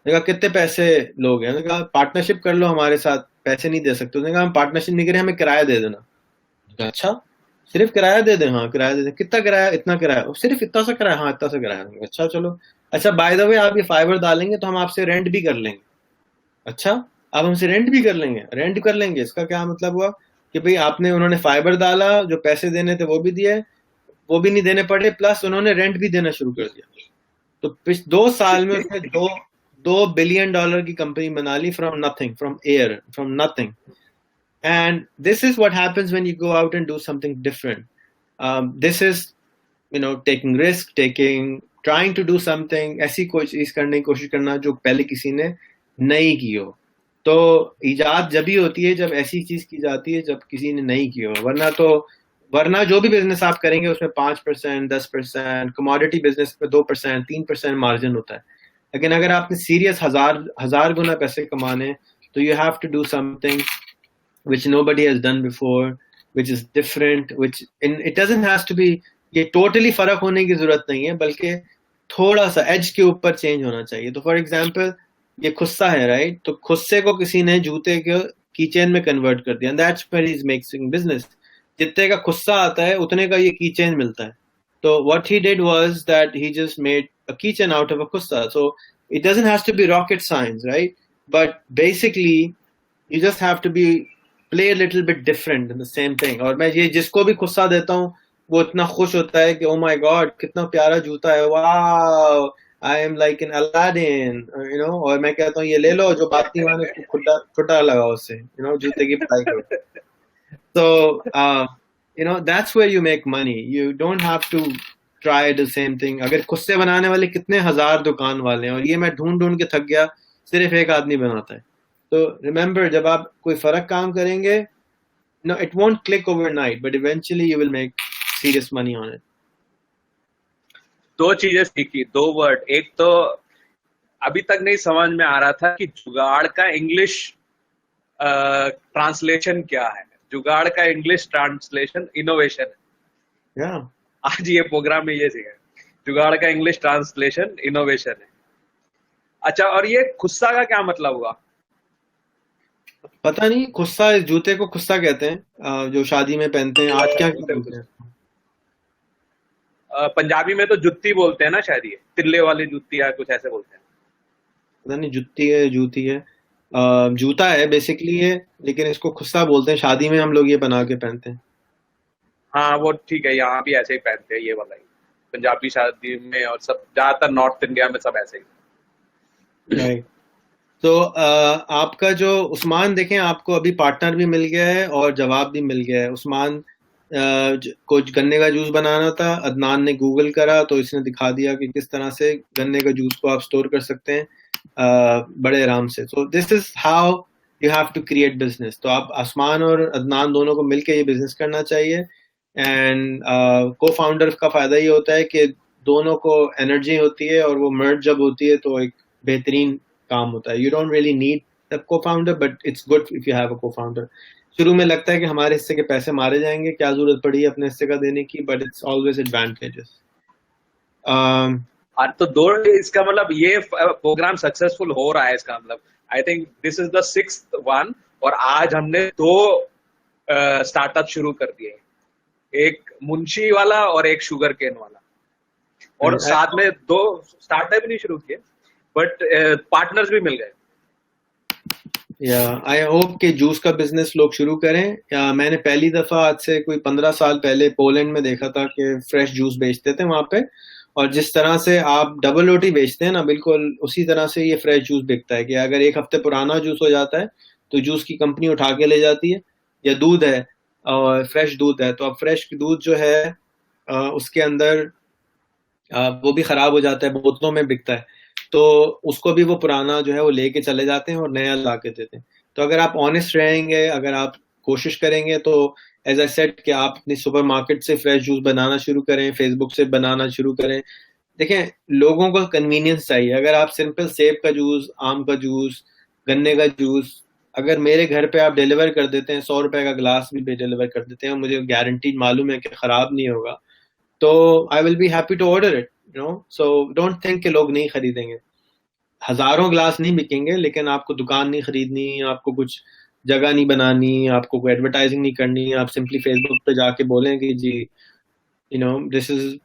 मैंने कहा कितने पैसे लोगे? मैंने कहा पार्टनरशिप कर लो हमारे साथ, पैसे नहीं दे सकते। उसने कहा हम पार्टनरशिप नहीं करें, हमें किराया दे देना। अच्छा सिर्फ किराया दे दें? हाँ किराया दे दें। कितना किराया? इतना किराया। सिर्फ इतना सा किराया? हाँ इतना सा किराया। अच्छा चलो। अच्छा बाय द वे आप ये फाइबर डालेंगे तो हम आपसे रेंट भी कर लेंगे। अच्छा आप हमसे रेंट भी कर लेंगे? रेंट कर लेंगे इसका क्या मतलब हुआ कि भाई आपने, उन्होंने फाइबर डाला, जो पैसे देने थे वो भी दिए, वो भी नहीं देने पड़े, प्लस उन्होंने रेंट भी देना शुरू कर दिया। तो 2 साल में उसने $2 बिलियन की कंपनी बना ली, from nothing, from air, from nothing. And this is what happens when you go out and do something different. This is, taking risk, trying to do something, ऐसी कोई चीज करने की कोशिश करना जो पहले किसी ने नहीं की हो। तो इजाद जब ही होती है जब ऐसी चीज की जाती है जब किसी ने नहीं की हो। वरना जो भी बिजनेस आप करेंगे उसमें 5%, 10%, कमोडिटी बिजनेस में 2%, 3% मार्जिन होता है। लेकिन अगर आपने सीरियस हजार गुना पैसे कमाने तो you have to do something which nobody has done before, which is different, which in it doesn't has to be, ये totally फर्क होने की जरूरत नहीं है, बल्कि थोड़ा सा एज के ऊपर चेंज होना चाहिए. तो फॉर एग्जांपल ये खुस्सा है, राइट? तो खुस्से को किसी ने जूते के कीचेन में कन्वर्ट कर दिया, that's where he is making business. जितने का खुस्सा आता है उतने का ये कीचेन मिलता है. तो what he did was that he just made a keychain out of a khussa. So it doesn't have to be rocket science, right? But basically you just have to be play a little bit different in the same thing. और मैं ये जिसको भी खुस्सा देता हूँ वो इतना खुश होता है कि oh my god कितना प्यारा जूता है, wow I am like an Aladdin, you know. और मैं कहता हूँ ये ले लो, जो बात नहीं माने उसको खुटा लगाओ उससे, you know, जूते की पढ़ाई करो. So you know, that's where you make money. You don't have to try the same thing. अगर खुस्से बनाने वाले कितने हजार दुकान वाले हैं, और ये मैं ढूंढ ढूंढ के थक गया, सिर्फ एक आदमी बनाता है. तो रिमेंबर, जब आप कोई फर्क काम करेंगे, no, it won't click overnight, but eventually you will make serious money on it. दो चीजें सीखी, दो वर्ड. एक तो अभी तक नहीं समझ में आ रहा था कि जुगाड़ का इंग्लिश ट्रांसलेशन क्या है. जुगाड़ का इंग्लिश ट्रांसलेशन इनोवेशन है. Yeah. आज ये प्रोग्राम में ये सीखा, जुगाड़ का इंग्लिश ट्रांसलेशन इनोवेशन है. अच्छा, और ये खुस्सा का क्या मतलब हुआ? पता नहीं, खुस्सा, जूते को खुस्सा कहते हैं जो शादी में पहनते हैं. आज क्या कहते हैं? पंजाबी में तो जुत्ती बोलते हैं ना शायद, ये तिल्ले वाली जुत्ती या कुछ ऐसे बोलते हैं. पता नहीं, जुत्ती है, जूती है, जूता है बेसिकली ये, लेकिन इसको खुस्सा बोलते हैं. शादी में हम लोग ये बना के पहनते हैं. हाँ वो ठीक है, यहाँ भी ऐसे ही पहनते हैं ये वाला ही, पंजाबी शादी में, और सब ज्यादातर नॉर्थ इंडिया में सब ऐसे ही. राइट. तो आपका जो उस्मान, देखें आपको अभी पार्टनर भी मिल गया है और जवाब भी मिल गया है. उस्मान को गन्ने का जूस बनाना था, अदनान ने गूगल करा तो इसने दिखा दिया कि किस तरह से गन्ने का जूस को आप स्टोर कर सकते हैं बड़े आराम से. So this is how you have to create business. तो आप उस्मान और अदनान दोनों को मिलकर ये बिजनेस करना चाहिए. एंड को फाउंडर का फायदा ये होता है कि दोनों को एनर्जी होती है, और वो मर्ज जब होती है तो एक बेहतरीन काम होता है. You don't really need a cofounder, but it's good if you have a cofounder. शुरू में लगता है कि हमारे हिस्से के पैसे मारे जाएंगे, क्या जरूरत पड़ी अपने हिस्से का देने की, बट इट्स ऑलवेज एडवांटेजेस. तो दो, इसका मतलब ये प्रोग्राम सक्सेसफुल हो रहा है, इसका मतलब I think this is the 6th one, और आज हमने 2 स्टार्टअप शुरू कर दिए, एक मुंशी वाला और एक शुगर केन वाला, और साथ में 2 स्टार्टअप नहीं शुरू किए, बट पार्टनर्स भी मिल गए. आई होप कि जूस का बिजनेस लोग शुरू करें. मैंने पहली दफा आज से कोई 15 साल पहले पोलैंड में देखा था कि फ्रेश जूस बेचते थे वहां पे, और जिस तरह से आप डबल रोटी बेचते हैं ना, बिल्कुल उसी तरह से ये फ्रेश जूस बिकता है. कि अगर एक हफ्ते पुराना जूस हो जाता है तो जूस की कंपनी उठा के ले जाती है. या दूध है और फ्रेश दूध है, तो अब फ्रेश दूध जो है उसके अंदर वो भी खराब हो जाता है, बोतलों में बिकता है, तो उसको भी वो पुराना जो है वो लेके चले जाते हैं और नया ला के देते हैं. तो अगर आप ऑनेस्ट रहेंगे, अगर आप कोशिश करेंगे, तो एज आई सेड कि आप अपनी सुपरमार्केट से फ्रेश जूस बनाना शुरू करें, फेसबुक से बनाना शुरू करें. देखें, लोगों को कन्वीनियंस चाहिए. अगर आप सिंपल सेब का जूस, आम का जूस, गन्ने का जूस अगर मेरे घर पे आप डिलीवर कर देते हैं, 100 रुपए का ग्लास भी डिलीवर कर देते हैं, मुझे गारंटीड मालूम है कि खराब नहीं होगा, तो I will be happy to order it, you know. So don't think कि लोग नहीं खरीदेंगे. हजारों ग्लास नहीं बिकेंगे, लेकिन आपको दुकान नहीं खरीदनी, आपको कुछ जगह नहीं बनानी, आपको कोई एडवर्टाइजिंग नहीं करनी. आप सिंपली फेसबुक पे जाके बोलें कि जी, you know, this is,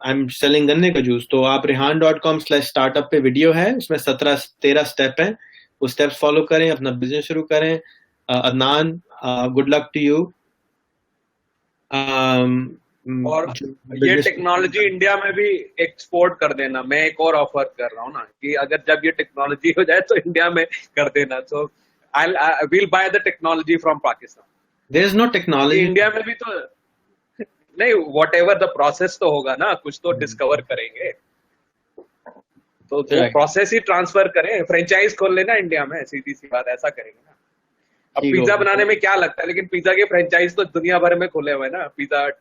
I am selling गन्ने का जूस. तो आप rehan.com/startup पे वीडियो है, उसमें 17-13 स्टेप है, वो स्टेप्स फॉलो करें, अपना बिजनेस शुरू करें. Adnan, good luck to you. और ये टेक्नोलॉजी इंडिया में भी एक्सपोर्ट कर देना. मैं एक और ऑफर कर रहा हूँ ना, कि अगर जब ये टेक्नोलॉजी हो जाए तो इंडिया में कर देना. So I will buy the technology from Pakistan. There is no technology India में भी. तो नहीं, वॉट एवर द प्रोसेस तो होगा ना, कुछ तो डिस्कवर करेंगे, तो प्रोसेस ही ट्रांसफर करें. फ्रेंचाइज खोल लेना इंडिया में, सीधी सी बात, ऐसा करेंगे ना. अब पिज्जा बनाने में क्या लगता है, लेकिन पिज्जा के फ्रेंचाइज तो दुनिया भर में खुले हुए ना, पिज्जा हट.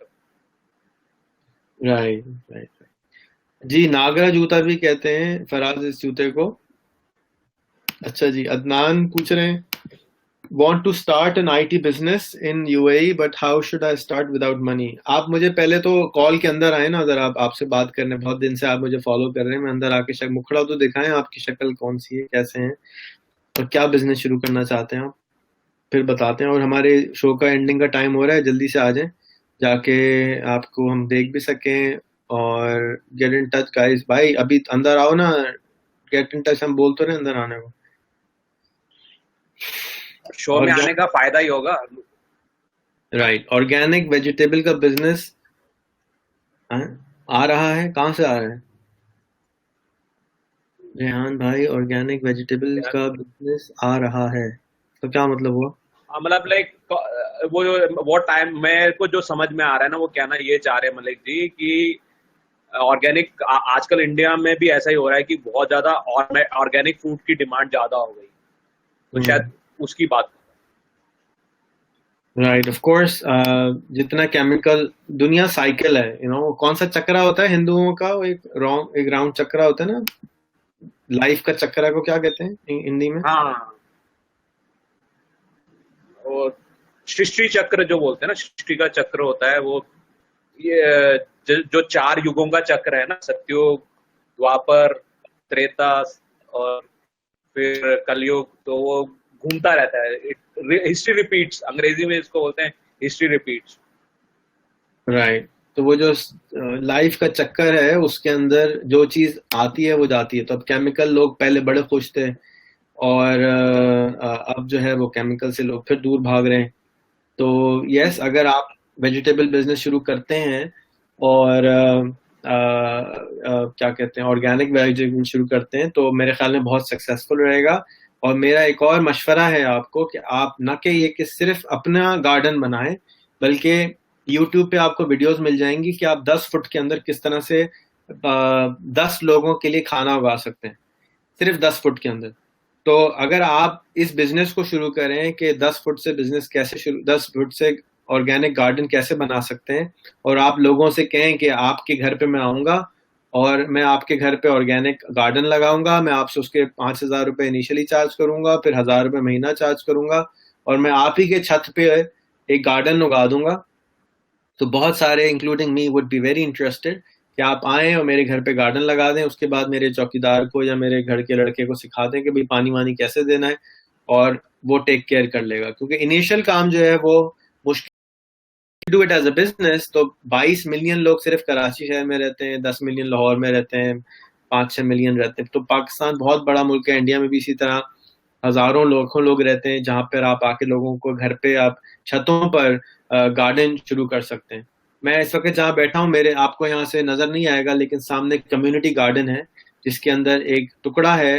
राइट. जी, नागरा जूता भी कहते हैं फराज इस जूते को. अच्छा जी, अदनान पूछ रहे हैं want to start an IT business in UAE, but how should I start without money? आप मुझे पहले तो कॉल के अंदर आए ना, अगर आप आपसे बात करने, बहुत दिन से आप मुझे फॉलो कर रहे हैं, मैं अंदर आके मुखड़ा तो दिखाएं, आपकी शक्ल कौन सी है, कैसे हैं, और क्या बिजनेस शुरू करना चाहते हैं आप, फिर बताते हैं। और हमारे शो का एंडिंग का टाइम हो रहा है, जल्दी से आ जाएं, जाके आपको हम देख भी सकें। और गेट इन टच गाइस, भाई अभी अंदर आओ ना, गेट इन टच, हम बोल तो रहे हैं अंदर आने को। शो में आने का फायदा ही होगा। राइट, ऑर्गेनिक वेजिटेबल का बिजनेस आ रहा है, कहाँ से आ रहा है रेहान भाई? ऑर्गेनिक वेजिटेबल का बिजनेस आ रहा है तो क्या मतलब हुआ? मतलब लाइक वो टाइम मेरे को जो समझ में आ रहा है ना, वो कहना ये चाह रहे हैं मलिक जी कि ऑर्गेनिक आजकल इंडिया में भी ऐसा ही हो रहा है कि बहुत ज्यादा ऑर्गेनिक फूड की डिमांड ज्यादा हो गई, तो शायद उसकी बात। राइट, ऑफ कोर्स, जितना केमिकल, दुनिया साइकिल है, कौन सा चक्रा होता है हिंदुओं का, वो एक राउंड चक्रा होता है ना, लाइफ का चक्रा को क्या कहते हैं हिंदी में? हाँ, वो सृष्टि चक्र जो बोलते हैं ना, सृष्टि का चक्र होता है वो। ये जो 4 युगों का चक्र है ना, सतयुग, द्वापर, त्रेता और फिर कलयुग, तो वो घूमता रहता है। हिस्ट्री रिपीट्स, अंग्रेजी में इसको बोलते हैं हिस्ट्री रिपीट्स। राइट, तो वो जो लाइफ का चक्कर है, उसके अंदर जो चीज आती है वो जाती है। तो अब केमिकल, लोग पहले बड़े खुश थे, और अब जो है वो केमिकल से लोग फिर दूर भाग रहे हैं। तो यस, अगर आप वेजिटेबल बिजनेस शुरू करते हैं और क्या कहते हैं, ऑर्गेनिक वेजिटेबल शुरू करते हैं, तो मेरे ख्याल में बहुत सक्सेसफुल रहेगा। और मेरा एक और मशवरा है आपको कि आप न कि ये कि सिर्फ अपना गार्डन बनाएं, बल्कि YouTube पे आपको वीडियोस मिल जाएंगी कि आप 10 फुट के अंदर किस तरह से 10 लोगों के लिए खाना उगा सकते हैं, सिर्फ 10 फुट के अंदर। तो अगर आप इस बिजनेस को शुरू करें कि 10 फुट से बिजनेस कैसे शुरू, 10 फुट से ऑर्गेनिक गार्डन कैसे बना सकते हैं, और आप लोगों से कहें कि आपके घर पे मैं आऊंगा और मैं आपके घर पे ऑर्गेनिक गार्डन लगाऊंगा, मैं आपसे उसके 5,000 रुपए इनिशियली चार्ज करूंगा, फिर 1,000 रुपए महीना चार्ज करूंगा, और मैं आप ही के छत पे एक गार्डन उगा दूंगा। तो बहुत सारे including me would be very interested कि आप आएं और मेरे घर पे गार्डन लगा दें, उसके बाद मेरे चौकीदार को या मेरे घर के लड़के को सिखा दें कि भाई पानी वानी कैसे देना है, और वो टेक केयर कर लेगा। क्योंकि इनिशियल काम जो है वो मुश्किल, do it as a business. तो 22 मिलियन लोग सिर्फ कराची शहर में रहते हैं, 10 मिलियन लाहौर में रहते हैं, 5-6 मिलियन रहते हैं। तो पाकिस्तान बहुत बड़ा मुल्क है, इंडिया में भी इसी तरह हजारों लाखों लोग रहते हैं, जहाँ पर आप आके लोगों को घर पे, आप छतों पर गार्डन शुरू कर सकते हैं। मैं इस वक्त जहाँ बैठा हूँ, मेरे आपको यहाँ से नजर नहीं आएगा, लेकिन सामने कम्युनिटी गार्डन है, जिसके अंदर एक टुकड़ा है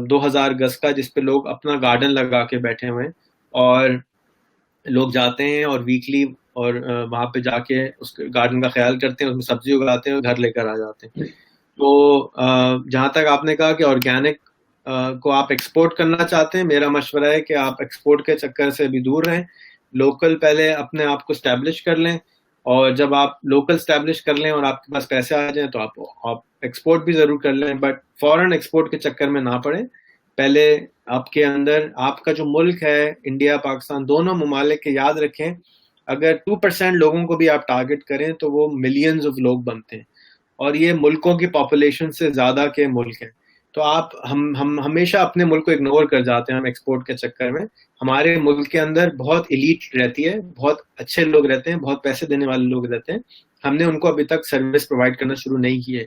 2000 गज का, जिसपे लोग अपना गार्डन लगा के बैठे हुए हैं, और लोग जाते हैं और वीकली और वहां पे जाके उस गार्डन का ख्याल करते हैं, उसमें सब्जी उगाते हैं और घर लेकर आ जाते हैं। तो जहां तक आपने कहा कि ऑर्गेनिक को आप एक्सपोर्ट करना चाहते हैं, मेरा मशवरा है कि आप एक्सपोर्ट के चक्कर से भी दूर रहें, लोकल पहले अपने आप को स्टैब्लिश कर लें, और जब आप लोकल स्टैब्लिश कर लें और आपके पास पैसे आ जाएं, तो आप एक्सपोर्ट भी जरूर कर लें, बट फॉरेन एक्सपोर्ट के चक्कर में ना पड़े। पहले आपके अंदर, आपका जो मुल्क है, इंडिया पाकिस्तान दोनों ममालिक के, याद रखें, अगर 2% लोगों को भी आप टारगेट करें तो वो मिलियंस ऑफ लोग बनते हैं, और ये मुल्कों की पॉपुलेशन से ज्यादा के मुल्क हैं। तो आप हम हमेशा अपने मुल्क को इग्नोर कर जाते हैं हम एक्सपोर्ट के चक्कर में। हमारे मुल्क के अंदर बहुत एलीट रहती है, बहुत अच्छे लोग रहते हैं, बहुत पैसे देने वाले लोग रहते हैं, हमने उनको अभी तक सर्विस प्रोवाइड करना शुरू नहीं की है,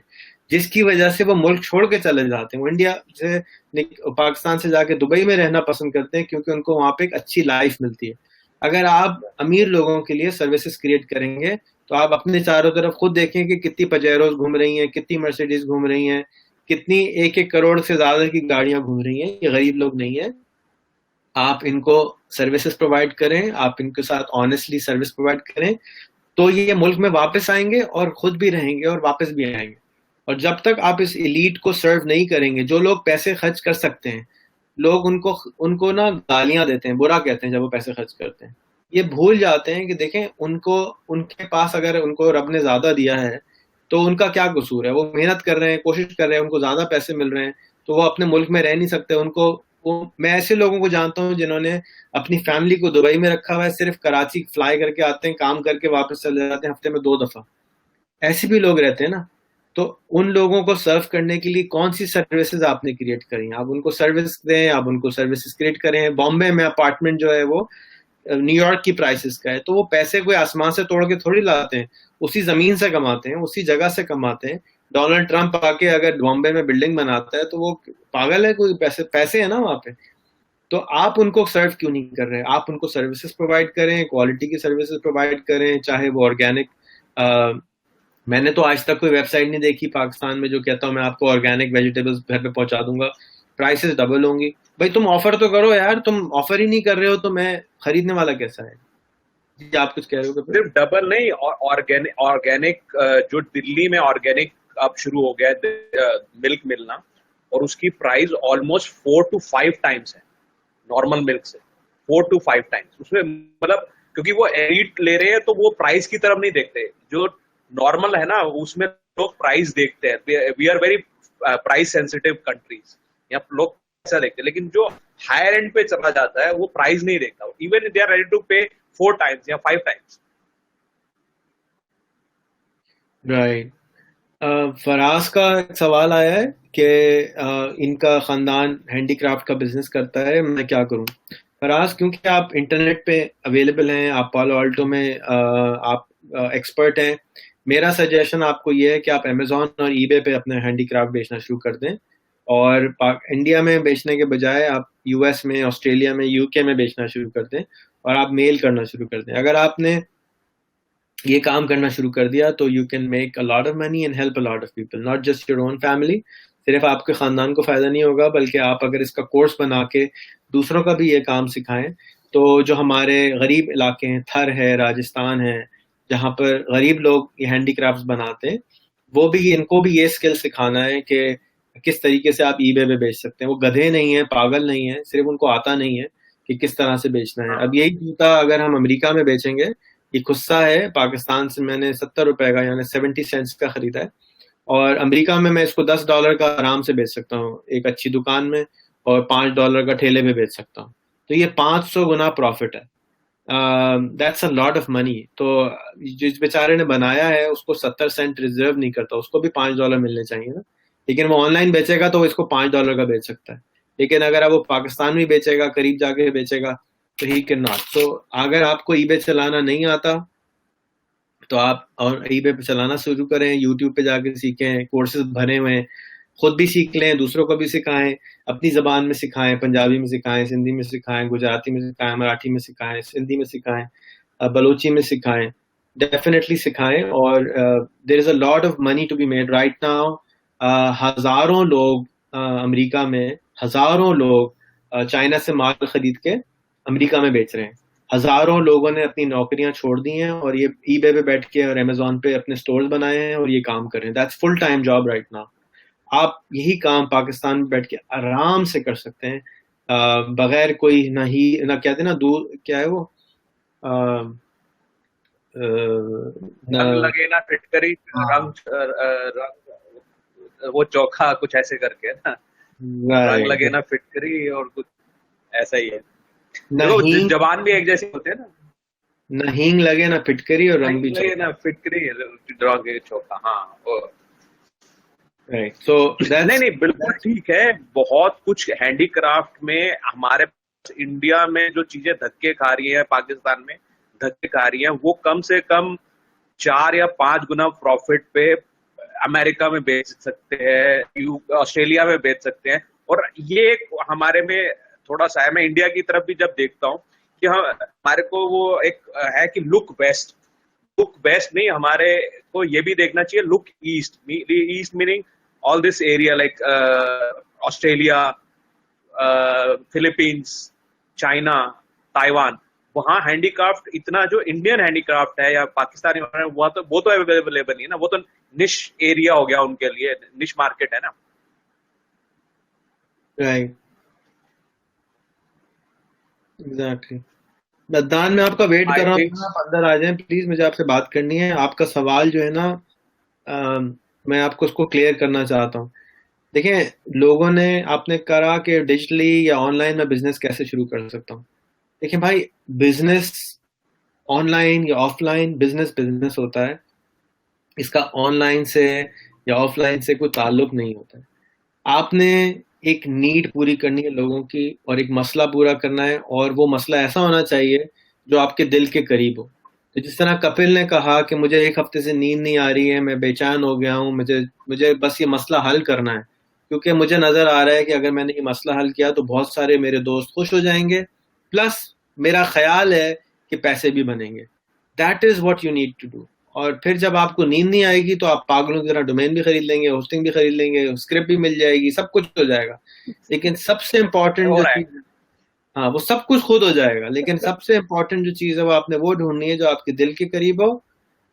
जिसकी वजह से वो मुल्क छोड़ के चले जाते हैं। वो इंडिया से, पाकिस्तान से जाके दुबई में रहना पसंद करते हैं, क्योंकि उनको वहां पे एक अच्छी लाइफ मिलती है। अगर आप अमीर लोगों के लिए सर्विसेज क्रिएट करेंगे, तो आप अपने चारों तरफ खुद देखें कि कितनी पजेरोज घूम रही हैं, कितनी मर्सिडीज घूम रही हैं, कितनी 1-1 करोड़ से ज्यादा की गाड़ियां घूम रही हैं। ये गरीब लोग नहीं है। आप इनको सर्विसेज प्रोवाइड करें, आप इनके साथ ऑनेस्टली सर्विस प्रोवाइड करें, तो ये मुल्क में वापस आएंगे और खुद भी रहेंगे और वापस भी आएंगे। और जब तक आप इस एलीट को सर्व नहीं करेंगे, जो लोग पैसे खर्च कर सकते हैं, लोग उनको ना गालियां देते हैं, बुरा कहते हैं जब वो पैसे खर्च करते हैं। ये भूल जाते हैं कि देखें, उनके पास अगर उनको रब ने ज्यादा दिया है तो उनका क्या कसूर है? वो मेहनत कर रहे हैं, कोशिश कर रहे हैं, उनको ज्यादा पैसे मिल रहे हैं, तो वो अपने मुल्क में रह नहीं सकते। मैं ऐसे लोगों को जानता हूँ जिन्होंने अपनी फैमिली को दुबई में रखा हुआ है, सिर्फ कराची फ्लाई करके आते हैं, काम करके वापस चले जाते हैं हफ्ते में 2 दफा। ऐसे भी लोग रहते हैं ना। तो उन लोगों को सर्व करने के लिए कौन सी सर्विसेज आपने क्रिएट करी, आप उनको सर्विस दें, आप उनको सर्विसेज क्रिएट करें। बॉम्बे में अपार्टमेंट जो है वो न्यूयॉर्क की प्राइसेस का है, तो वो पैसे कोई आसमान से तोड़ के थोड़ी लाते हैं, उसी जमीन से कमाते हैं, उसी जगह से कमाते हैं। डोनाल्ड ट्रंप आके अगर बॉम्बे में बिल्डिंग बनाता है तो वो पागल है, कोई पैसे पैसे है ना वहां पे। तो आप उनको सर्व क्यों नहीं कर रहे? आप उनको सर्विसेज प्रोवाइड करें, क्वालिटी की सर्विसेज प्रोवाइड करें, चाहे वो ऑर्गेनिक। मैंने तो आज तक कोई वेबसाइट नहीं देखी पाकिस्तान में जो कहता हूँ मैं आपको ऑर्गेनिक वेजिटेबल्स घर पे पहुंचा दूंगा, प्राइसेस डबल होंगी। भाई तुम ऑफर तो करो यार, तुम ऑफर ही नहीं कर रहे हो तो मैं खरीदने वाला कैसा है? जी आप कुछ कह रहे हो कपिल? सिर्फ डबल नहीं, ऑर्गेनिक ऑर्गेनिक जो दिल्ली में ऑर्गेनिक अब शुरू हो गया है मिल्क मिलना, और उसकी प्राइस ऑलमोस्ट 4 to 5 टाइम्स है नॉर्मल मिल्क से। 4 to 5 टाइम्स उसमें, मतलब क्योंकि वो एलिट ले रहे हैं तो वो प्राइस की तरफ नहीं देखते। जो नॉर्मल है ना उसमें लोग प्राइस देखते हैं। We are very price sensitive countries, यहाँ लोग ऐसा देखते हैं। लेकिन जो हायर एंड पे चला जाता है वो प्राइस नहीं देखता, even they are ready to pay 4 times या 5 टाइम्स। राइट। फराज का एक सवाल आया है कि इनका खानदान हैंडीक्राफ्ट का बिजनेस करता है, मैं क्या करूं? फराज, क्योंकि आप इंटरनेट पे अवेलेबल हैं, आप पालो अल्टो में आप एक्सपर्ट हैं, मेरा सजेशन आपको ये है कि आप अमेजोन और ईबे पे अपने हैंडीक्राफ्ट बेचना शुरू कर दें। और इंडिया में बेचने के बजाय आप यूएस में, ऑस्ट्रेलिया में, यूके में बेचना शुरू कर दें, और आप मेल करना शुरू कर दें। अगर आपने ये काम करना शुरू कर दिया तो you can make a lot of money and help a lot of people, not just your own family. सिर्फ आपके खानदान को फायदा नहीं होगा, बल्कि आप अगर इसका कोर्स बना के दूसरों का भी ये काम सिखाएं, तो जो हमारे गरीब इलाके हैं, थर है, राजस्थान है, जहाँ पर गरीब लोग ये हैंडीक्राफ्ट्स बनाते हैं, वो भी, इनको भी ये स्किल सिखाना है कि किस तरीके से आप ईबे पे बेच सकते हैं। वो गधे नहीं है, पागल नहीं है, सिर्फ उनको आता नहीं है कि किस तरह से बेचना है। अब यही जूता अगर हम अमेरिका में बेचेंगे, ये खुस्सा है पाकिस्तान से मैंने 70 रुपए का यानी 70 सेंट्स का खरीदा है, और अमेरिका में मैं इसको $10 का आराम से बेच सकता हूँ एक अच्छी दुकान में, और $5 का ठेले पे बेच सकता हूँ। तो ये 500 गुना प्रॉफिट है। That's a lot of money. तो जिस बेचारे ने बनाया है उसको 70 सेंट रिजर्व नहीं करता, उसको भी $5 मिलने चाहिए ना। लेकिन वो ऑनलाइन बेचेगा तो वो इसको $5 का बेच सकता है। लेकिन अगर अब वो पाकिस्तान में बेचेगा, करीब जाके बेचेगा, तो ही कैन नॉट। तो अगर आपको ईबे चलाना नहीं आता तो आप और ईबे पे चलाना शुरू करें, यूट्यूब पे जाके सीखें, कोर्सेज भरे हुए हैं, खुद भी सीख लें, दूसरों को भी सिखाएं, अपनी जबान में सिखाएं, पंजाबी में सिखाएं, सिंधी में सिखाएं, गुजराती में सिखाएं, मराठी में सिखाएं, सिंधी में सिखाएं, बलोची में सिखाएं, डेफिनेटली सिखाएं। और there is a lot of money to be made right now. हजारों लोग अमेरिका में, हजारों लोग चाइना से माल खरीद के अमेरिका में बेच रहे हैं। हजारों लोगों ने अपनी नौकरियां छोड़ दी हैं और ये ईबे पे बैठ के और अमेजोन पे अपने स्टोर्स बनाए हैं और ये काम कर रहे हैं। That's full time job right now. आप यही काम पाकिस्तान में बैठ के आराम से कर सकते हैं, बगैर कोई ना ही ना, कहते ना, दूर क्या है वो, आ, रंग लगे ना फिटकरी, हाँ, रंग वो चोखा कुछ ऐसे करके है ना, रंग लगे राइट। ना फिटकरी और कुछ ऐसा ही है। ना देखो हींग, जबान भी एक जैसे होते हैं ना। ना हींग लगे ना फिटकरी, और रंग भी रंग लगे चौका। ना फिटकरी, रंग चोखा, हाँ वो। राइट, सो नहीं दैट्स नहीं, बिल्कुल ठीक है। बहुत कुछ हैंडीक्राफ्ट में हमारे पास इंडिया में जो चीजें धक्के खा रही है, पाकिस्तान में धक्के खा रही है, वो कम से कम 4 या 5 गुना प्रॉफिट पे अमेरिका में बेच सकते हैं, ऑस्ट्रेलिया में बेच सकते हैं। और ये एक हमारे में थोड़ा सा है। मैं इंडिया की तरफ भी जब देखता हूँ कि हम, हमारे को वो एक है कि लुक बेस्ट, लुक बेस्ट नहीं, हमारे को ये भी देखना चाहिए look east. East meaning all this area like Australia, Philippines, China, Taiwan. वहां हैंडीक्राफ्ट इतना, जो इंडियन हैंडीक्राफ्ट है या पाकिस्तानी वो तो अवेलेबल नहीं है ना, वो तो निश एरिया हो गया उनके लिए, निश मार्केट है ना। Right, exactly. बद्दान में आपका वेट कर आई रहा थिंक हूँ, आप अंदर आ जाएं प्लीज, मुझे आपसे बात करनी है। आपका सवाल जो है ना, मैं आपको उसको क्लियर करना चाहता हूँ। देखिए, लोगों ने आपने कहा कि डिजिटली या ऑनलाइन में बिजनेस कैसे शुरू कर सकता हूँ। देखिए भाई, बिजनेस ऑनलाइन या ऑफलाइन, बिजनेस बिजनेस होता है। इसका ऑनलाइन से या ऑफलाइन से कोई ताल्लुक नहीं होता है। आपने एक नीड पूरी करनी है लोगों की, और एक मसला पूरा करना है, और वो मसला ऐसा होना चाहिए जो आपके दिल के करीब हो। तो जिस तरह कपिल ने कहा कि मुझे एक हफ्ते से नींद नहीं आ रही है, मैं बेचैन हो गया हूँ, मुझे मुझे बस ये मसला हल करना है, क्योंकि मुझे नजर आ रहा है कि अगर मैंने ये मसला हल किया तो बहुत सारे मेरे दोस्त खुश हो जाएंगे, प्लस मेरा ख्याल है कि पैसे भी बनेंगे। That is what you need to do. और फिर जब आपको नींद नहीं आएगी तो आप पागलों की तरह डोमेन भी खरीद लेंगे, होस्टिंग भी खरीद लेंगे, स्क्रिप्ट भी मिल जाएगी, सब कुछ हो जाएगा। लेकिन सबसे इम्पोर्टेंट हो जो रहा है। चीज, हाँ वो सब कुछ खुद हो जाएगा, लेकिन सबसे इम्पोर्टेंट जो चीज है वो आपने वो ढूंढनी है जो आपके दिल के करीब हो,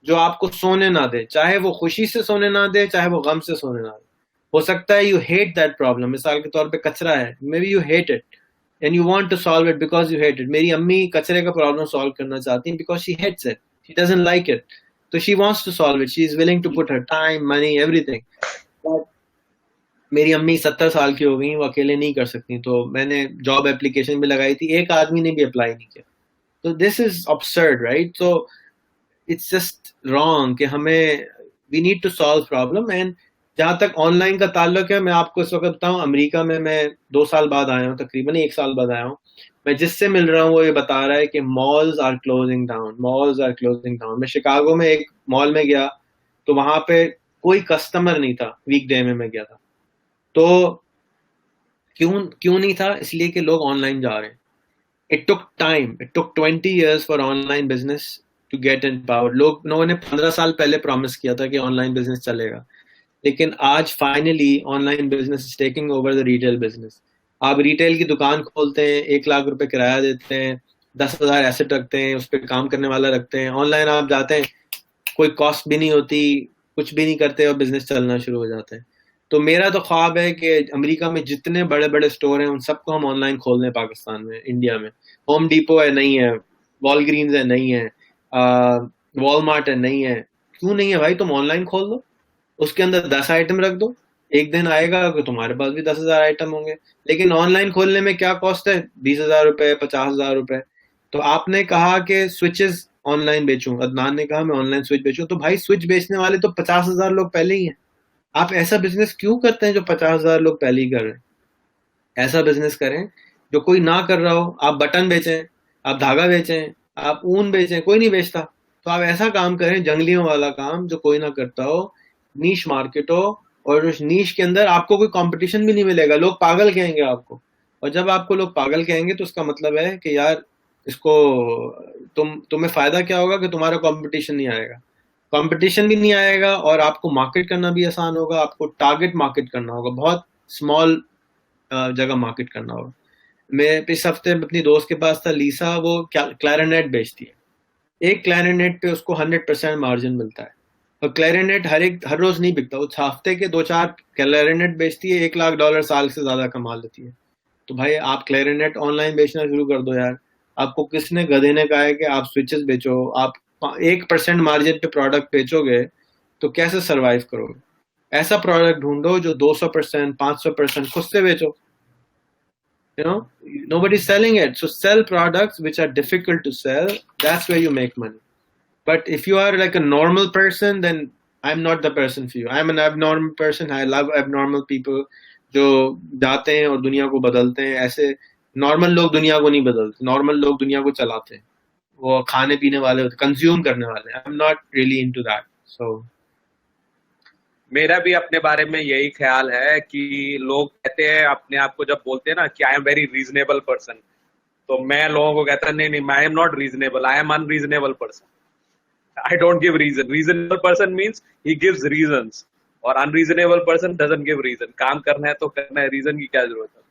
जो आपको सोने ना दे, चाहे वो खुशी से सोने ना दे, चाहे वो गम से सोने ना दे। हो सकता है यू हेट दैट प्रॉब्लम, मिसाल के तौर पे कचरा है, maybe you hate it and you want to solve it because you hate it. मेरी अम्मी कचरे का प्रॉब्लम सॉल्व करना चाहती हैं because she hates it, she doesn't like it, तो she wants to solve it, she is willing to put her time, money, everything. But मेरी अम्मी 70 साल की हो गई, वो अकेले नहीं कर सकती, तो मैंने जॉब एप्लीकेशन भी लगाई थी, एक आदमी ने भी अप्लाई नहीं किया। तो दिस इज absurd, राइट? तो इट्स जस्ट रॉन्ग कि हमें, we need to solve problem. And जहां तक ऑनलाइन का ताल्लुक है, मैं आपको इस वक्त बताऊं, अमेरिका में मैं 2 साल बाद आया हूँ, तकरीबन 1 साल बाद आया हूँ। मैं जिससे मिल रहा हूँ वो ये बता रहा है कि malls are closing down, malls are closing down. मैं शिकागो में एक मॉल में गया, तो वहां पे कोई कस्टमर नहीं था, वीकडे में मैं गया था। तो क्यों क्यों नहीं था? इसलिए कि लोग ऑनलाइन जा रहे हैं। It took time, it took 20 years for online business to get empowered. लोगों ने 15 साल पहले प्रॉमिस किया था कि ऑनलाइन बिजनेस चलेगा, लेकिन आज finally online business is taking over the retail business. आप रिटेल की दुकान खोलते हैं, 1 लाख रुपए किराया देते हैं, 10,000 एसेट रखते हैं, उस पर काम करने वाला रखते हैं, ऑनलाइन आप जाते हैं, कोई कॉस्ट भी नहीं होती, कुछ भी नहीं करते और बिजनेस चलना शुरू हो जाता है। तो मेरा तो ख्वाब है कि अमेरिका में जितने बड़े बड़े स्टोर हैं उन सबको हम ऑनलाइन खोल दें, पाकिस्तान में, इंडिया में। होम डिपो है, नहीं है। वॉलग्रीन्स है, नहीं है। वॉलमार्ट है, नहीं है। क्यों नहीं है भाई? तुम ऑनलाइन खोल दो, उसके अंदर 10 आइटम रख दो, एक दिन आएगा कि तुम्हारे पास भी 10,000 आइटम होंगे। लेकिन ऑनलाइन खोलने में क्या कॉस्ट है? 20,000 रुपए, 50,000 रुपए। तो आपने कहा कि स्विचेस ऑनलाइन बेचूं, अदनान ने कहा मैं ऑनलाइन स्विच बेचूं, तो भाई स्विच बेचने वाले तो 50,000 लोग पहले ही हैं। आप ऐसा बिजनेस क्यों करते हैं जो 50,000 लोग पहले ही कर रहे हैं? ऐसा बिजनेस करें जो कोई ना कर रहा हो। आप बटन बेचें, आप धागा बेचें, आप ऊन बेचें, कोई नहीं बेचता। तो आप ऐसा काम करें, जंगलियों वाला काम जो कोई ना करता हो, नीश मार्केट हो, और उस नीश के अंदर आपको कोई कंपटीशन भी नहीं मिलेगा, लोग पागल कहेंगे आपको। और जब आपको लोग पागल कहेंगे तो उसका मतलब है कि यार इसको, तुम्हें फायदा क्या होगा कि तुम्हारा कंपटीशन नहीं आएगा। कंपटीशन भी नहीं आएगा और आपको मार्केट करना भी आसान होगा। आपको टारगेट मार्केट करना होगा, बहुत स्मॉल जगह मार्केट करना होगा। मैं इस हफ्ते अपनी दोस्त के पास था, लीसा, वो क्लैरिनेट बेचती है। एक क्लैरिनेट पे उसको 100% मार्जिन मिलता है। और क्लैरिनेट हर रोज नहीं बिकता, वो हफ्ते के 2-4 क्लैरिनेट बेचती है, $1 लाख साल से ज्यादा कमा लेती है। तो भाई आप क्लैरिनेट ऑनलाइन बेचना शुरू कर दो यार। आपको किसने गधे ने कहा है कि आप स्विचेस बेचो? आप 1% मार्जिन पे प्रोडक्ट बेचोगे तो कैसे सरवाइव करोगे? ऐसा प्रोडक्ट ढूंढो जो 200%, 500% खुद से बेचो। You know, nobody's selling it, so sell products which are difficult to sell. That's where you make money. But if you are like a normal person, then I'm not the person for you. I'm an abnormal person. I love abnormal people जो जाते हैं और दुनिया को बदलते हैं। ऐसे normal लोग दुनिया को नहीं बदलते, नॉर्मल लोग दुनिया को चलाते हैं। वो खाने पीने वाले होते, कंज्यूम करने वाले। I am not really into that. So मेरा भी अपने बारे में यही ख्याल है कि लोग कहते हैं अपने आप को, जब बोलते हैं ना कि I am very reasonable person, तो मैं लोगों को कहता नहीं नहीं, आई am not reasonable, I am unreasonable person. I don't give reason. Reasonable person means he gives reasons, और unreasonable person doesn't give reason. काम करना है तो करना है, रीजन की क्या जरूरत है?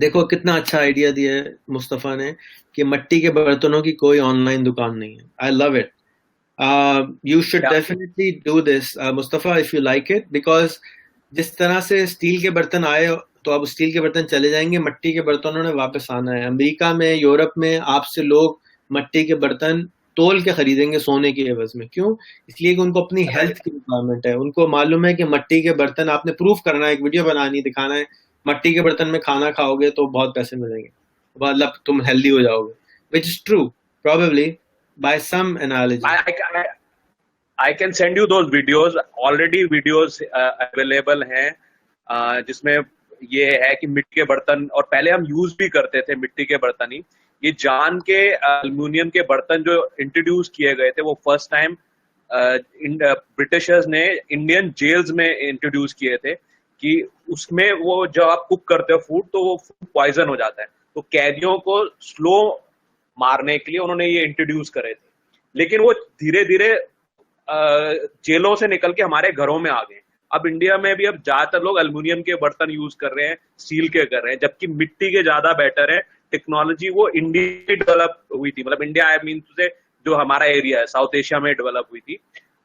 देखो कितना अच्छा आइडिया दिया है मुस्तफा ने कि मट्टी के बर्तनों की कोई ऑनलाइन दुकान नहीं है। I love it. You should क्या? definitely do this, Mustafa, if you like it, because जिस तरह से स्टील के बर्तन आए तो अब स्टील के बर्तन चले जाएंगे, मट्टी के बर्तनों ने वापस आना है। अमेरिका में, यूरोप में आपसे लोग मट्टी के बर्तन तोल के खरीदेंगे सोने के एवज में। क्यों? इसलिए कि उनको अपनी हेल्थ की रिक्वायरमेंट है। उनको मालूम है कि मट्टी के बर्तन, आपने प्रूफ करना है, एक वीडियो बनानी, दिखाना है, मट्टी के बर्तन में खाना खाओगे तो बहुत पैसे मिलेंगे, मतलब तुम हेल्दी हो जाओगे, which is true probably by some analogy. I can send you those videos, already videos available हैं जिसमें ये है कि मिट्टी के बर्तन, और पहले हम यूज भी करते थे मिट्टी के बर्तन ही। ये जान के एल्यूमिनियम के बर्तन जो इंट्रोड्यूस किए गए थे वो फर्स्ट टाइम ब्रिटिशर्स ने इंडियन जेल्स में इंट्रोड्यूस किए थे, कि उसमें वो जब आप कुक करते हो फूड तो वो फूड पॉइजन हो जाता है, तो कैदियों को स्लो मारने के लिए उन्होंने ये इंट्रोड्यूस करे थे। लेकिन वो धीरे धीरे जेलों से निकल के हमारे घरों में आ गए। अब इंडिया में भी अब ज्यादातर लोग एल्युमिनियम के बर्तन यूज कर रहे हैं, स्टील के कर रहे हैं, जबकि मिट्टी के ज्यादा बेटर है। टेक्नोलॉजी वो इंडिया डेवलप हुई थी, मतलब इंडिया आई मीन से जो हमारा एरिया है साउथ एशिया में डेवलप हुई थी।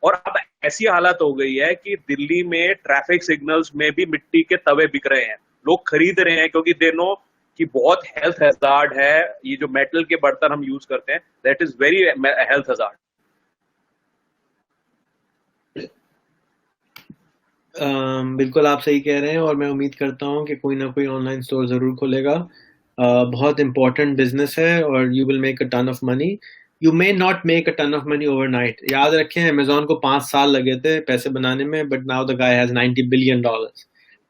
और अब ऐसी हालत हो गई है कि दिल्ली में ट्रैफिक सिग्नल्स में भी मिट्टी के तवे बिक रहे हैं, लोग खरीद रहे हैं, क्योंकि दे नो कि बहुत हेल्थ हैजार्ड है ये जो मेटल के बर्तन हम यूज करते हैं, that is very health hazard. बिल्कुल आप सही कह रहे हैं, और मैं उम्मीद करता हूँ कि कोई ना कोई ऑनलाइन स्टोर जरूर खुलेगा। बहुत इंपॉर्टेंट बिजनेस है और you will make a ton of money. You may not make a ton of money overnight. याद रखें, अमेजोन को 5 साल लगे थे पैसे बनाने में, but now the guy has $90 billion.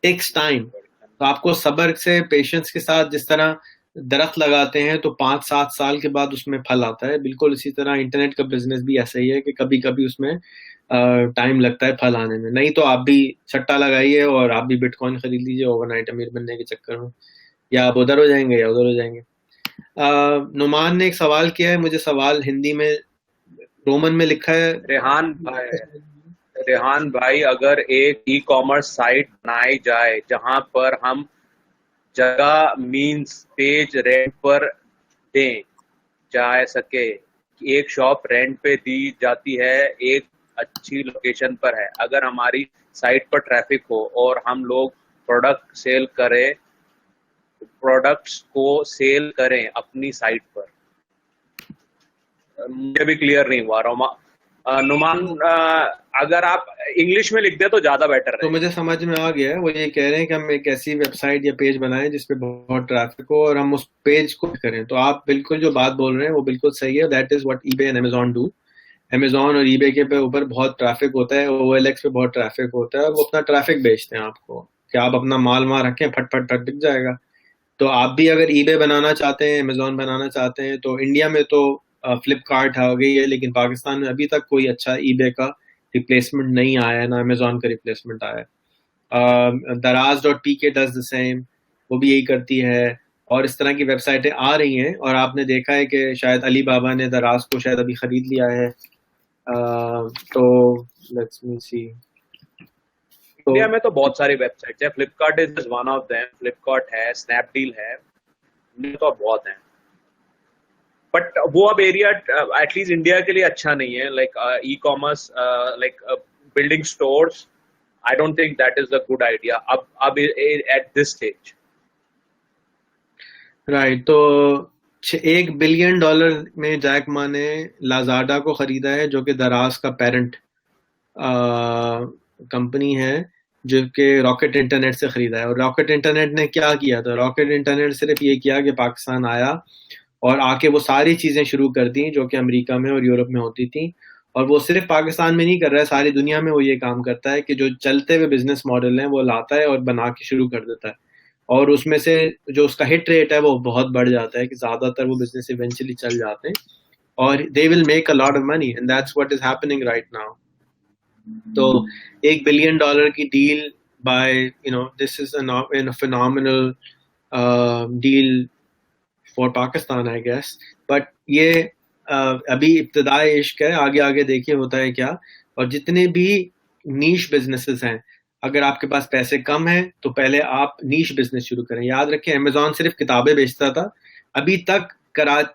Takes time. तो आपको सब्र से, पेशेंस के साथ, जिस तरह दरख्त लगाते हैं तो 5-7 साल के बाद उसमें फल आता है, बिल्कुल इसी तरह इंटरनेट का बिजनेस भी ऐसा ही है कि कभी कभी उसमें टाइम लगता है फल आने में। नहीं तो आप भी सट्टा लगाइए और आप भी बिटकॉइन खरीद लीजिए ओवरनाइट अमीर बनने के चक्कर में, या आप उधर हो जाएंगे या उधर हो जाएंगे। नुमान ने एक सवाल किया है, मुझे सवाल हिंदी में रोमन में लिखा है। रेहान भाई, अगर एक ई कॉमर्स साइट बनाई जाए जहां पर हम जगह मीन्स पेज रेंट पर दें जा सके, एक शॉप रेंट पे दी जाती है, एक अच्छी लोकेशन पर है, अगर हमारी साइट पर ट्रैफिक हो और हम लोग प्रोडक्ट्स को सेल करें अपनी साइट पर। मुझे भी क्लियर नहीं हुआ नुमान, अगर आप इंग्लिश में लिख दे तो ज्यादा बेटर है। तो मुझे समझ में आ गया है, वो ये कह रहे हैं कि हम एक ऐसी वेबसाइट या पेज बनाएं जिसपे बहुत ट्रैफिक हो और हम उस पेज को करें। तो आप बिल्कुल जो बात बोल रहे हैं वो बिल्कुल सही है। That is what eBay and Amazon do. Amazon और ईबे के पे ऊपर बहुत ट्रैफिक होता है, OLX पे बहुत ट्रैफिक होता है, और वो अपना ट्रैफिक बेचते हैं आपको कि आप अपना माल वहां रखें, फट फट फट बिक जाएगा। तो आप भी अगर ईबे बनाना चाहते हैं, अमेजॉन बनाना चाहते हैं, तो इंडिया में तो फ्लिपकार्ट आ गई है, लेकिन पाकिस्तान में अभी तक कोई अच्छा ईबे का रिप्लेसमेंट नहीं आया है, ना अमेजॉन का रिप्लेसमेंट आया है। Daraz.pk डज द सेम, वो भी यही करती है, और इस तरह की वेबसाइटें आ रही हैं। और आपने देखा है कि शायद अली बाबा ने दराज को शायद अभी खरीद लिया है। तो लेट्स मी सी। इंडिया में तो बहुत सारी वेबसाइट्स है, Flipkart is one of them, Flipkart है, स्नैपडील है, तो बहुत हैं। बट वो अब एरिया एटलीस्ट इंडिया के लिए अच्छा नहीं है, like e commerce, like building stores, I don't think that is a good idea अब एट दिस स्टेज। राइट। तो $1 बिलियन में जैक मा ने लाजाडा को खरीदा है, जो कि दराज का पेरेंट कंपनी है, जो कि रॉकेट इंटरनेट से खरीदा है। और रॉकेट इंटरनेट ने क्या किया था? रॉकेट इंटरनेट सिर्फ ये किया कि पाकिस्तान आया और आके वो सारी चीजें शुरू कर दी जो कि अमेरिका में और यूरोप में होती थी। और वो सिर्फ पाकिस्तान में नहीं कर रहा है, सारी दुनिया में वो ये काम करता है कि जो चलते हुए बिजनेस मॉडल हैं वो लाता है और बना के शुरू कर देता है, और उसमें से जो उसका हिट रेट है वो बहुत बढ़ जाता है कि ज्यादातर वो बिजनेस इवेंचुअली चल जाते हैं और they will make a lot of money, and that's what is happening right now. तो $1 बिलियन की deal by this is a phenomenal deal for Pakistan I guess. But ये अभी इब्तिदाई इश्क है, आगे आगे देखिए होता है क्या। और जितने भी नीश बिजनेसेस हैं, अगर आपके पास पैसे कम हैं तो पहले आप नीश बिजनेस शुरू करें। याद रखें, अमेजॉन सिर्फ किताबें बेचता था, अभी तक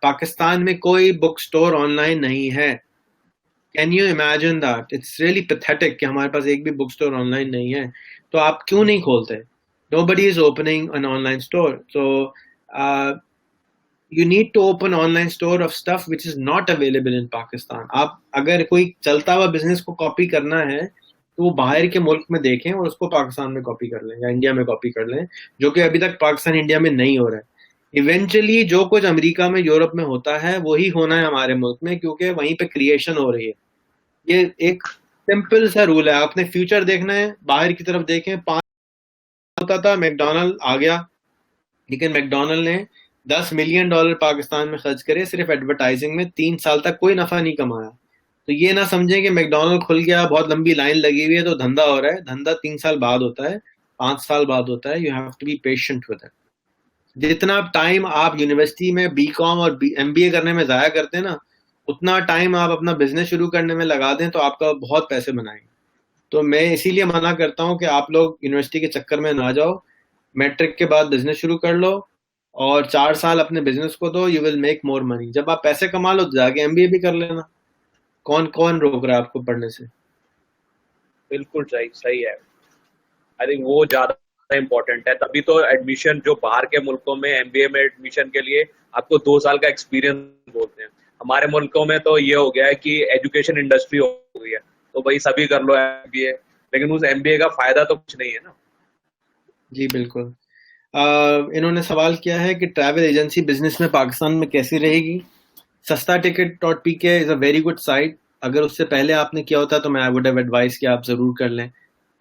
पाकिस्तान में कोई बुक स्टोर ऑनलाइन नहीं है। Can you imagine that? It's really pathetic कि हमारे पास एक भी बुक स्टोर ऑनलाइन नहीं है। तो आप क्यों नहीं खोलते? Nobody is opening an online store. So you need to open online store of stuff which is not available in Pakistan. आप अगर कोई चलता हुआ बिजनेस को कॉपी करना है तो वो बाहर के मुल्क में देखें और उसको पाकिस्तान में कॉपी कर लें या इंडिया में कॉपी कर लें, जो कि अभी तक पाकिस्तान इंडिया में नहीं हो रहा है। इवेंचुअली जो कुछ अमेरिका में यूरोप में होता है वही होना है हमारे मुल्क में, क्योंकि वहीं पे क्रिएशन हो रही है। ये एक सिंपल सा रूल है। आपने फ्यूचर देखना है, बाहर की तरफ देखें। 5 होता था, मैकडोनल्ड आ गया, लेकिन मैकडोनल्ड ने $10 मिलियन पाकिस्तान में खर्च करे सिर्फ एडवर्टाइजिंग में, 3 साल तक कोई नफा नहीं कमाया। तो ये ना समझें कि मैकडोनल्ड खुल गया, बहुत लंबी लाइन लगी हुई है तो धंधा हो रहा है। धंधा 3 साल बाद होता है, 5 साल बाद होता है। You have to be patient with it. जितना टाइम आप यूनिवर्सिटी में बीकॉम और एमबीए करने में जाया करते हैं ना, उतना टाइम आप अपना बिजनेस शुरू करने में लगा दें तो आपका बहुत पैसे बनाएंगे। तो मैं इसीलिए मना करता हूं कि आप लोग यूनिवर्सिटी के चक्कर में ना जाओ। मैट्रिक के बाद बिजनेस शुरू कर लो और 4 साल अपने बिजनेस को दो, you will make more money. जब आप पैसे कमा लो तो जाके एमबीए भी कर लेना। कौन कौन रोक रहा है आपको पढ़ने से? बिल्कुल सही सही है। आई थिंक वो ज्यादा इम्पोर्टेंट है। तभी तो एडमिशन जो बाहर के मुल्कों में एमबीए में एडमिशन के लिए आपको 2 साल का एक्सपीरियंस बोलते हैं। हमारे मुल्कों में तो ये हो गया है कि एजुकेशन इंडस्ट्री हो गई है, तो भाई सभी कर लो एमबीए, लेकिन उस एमबीए का फायदा तो कुछ नहीं है ना। जी बिल्कुल। इन्होंने सवाल किया है कि ट्रैवल एजेंसी बिजनेस में पाकिस्तान में कैसी रहेगी। सस्ता टिकट डॉट पी के is a very good site. अगर उससे पहले आपने किया होता तो मैं आई वुड हैव एडवाइस कि आप जरूर कर लें,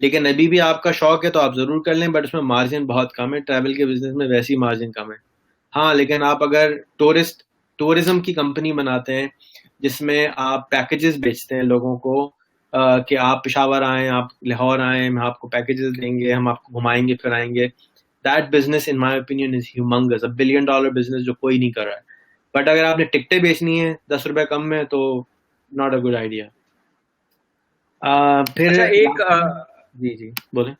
लेकिन अभी भी आपका शौक है तो आप जरूर कर लें, बट उसमें मार्जिन बहुत कम है। ट्रैवल के बिजनेस में वैसी मार्जिन कम है। हाँ, लेकिन आप अगर टूरिज्म की कंपनी बनाते हैं जिसमें आप पैकेजेस बेचते हैं लोगों को, कि आप पेशावर आए, आप लाहौर आए, हम आपको पैकेजेस देंगे, हम आपको घुमाएंगे फिराएंगे, that business in my opinion is humongous, $1 billion business जो कोई नहीं कर रहा है। बट अगर आपने टिकटें बेचनी है 10 रुपए कम में तो नॉट अ गुड आइडिया। फिर अच्छा, जी जी बोले।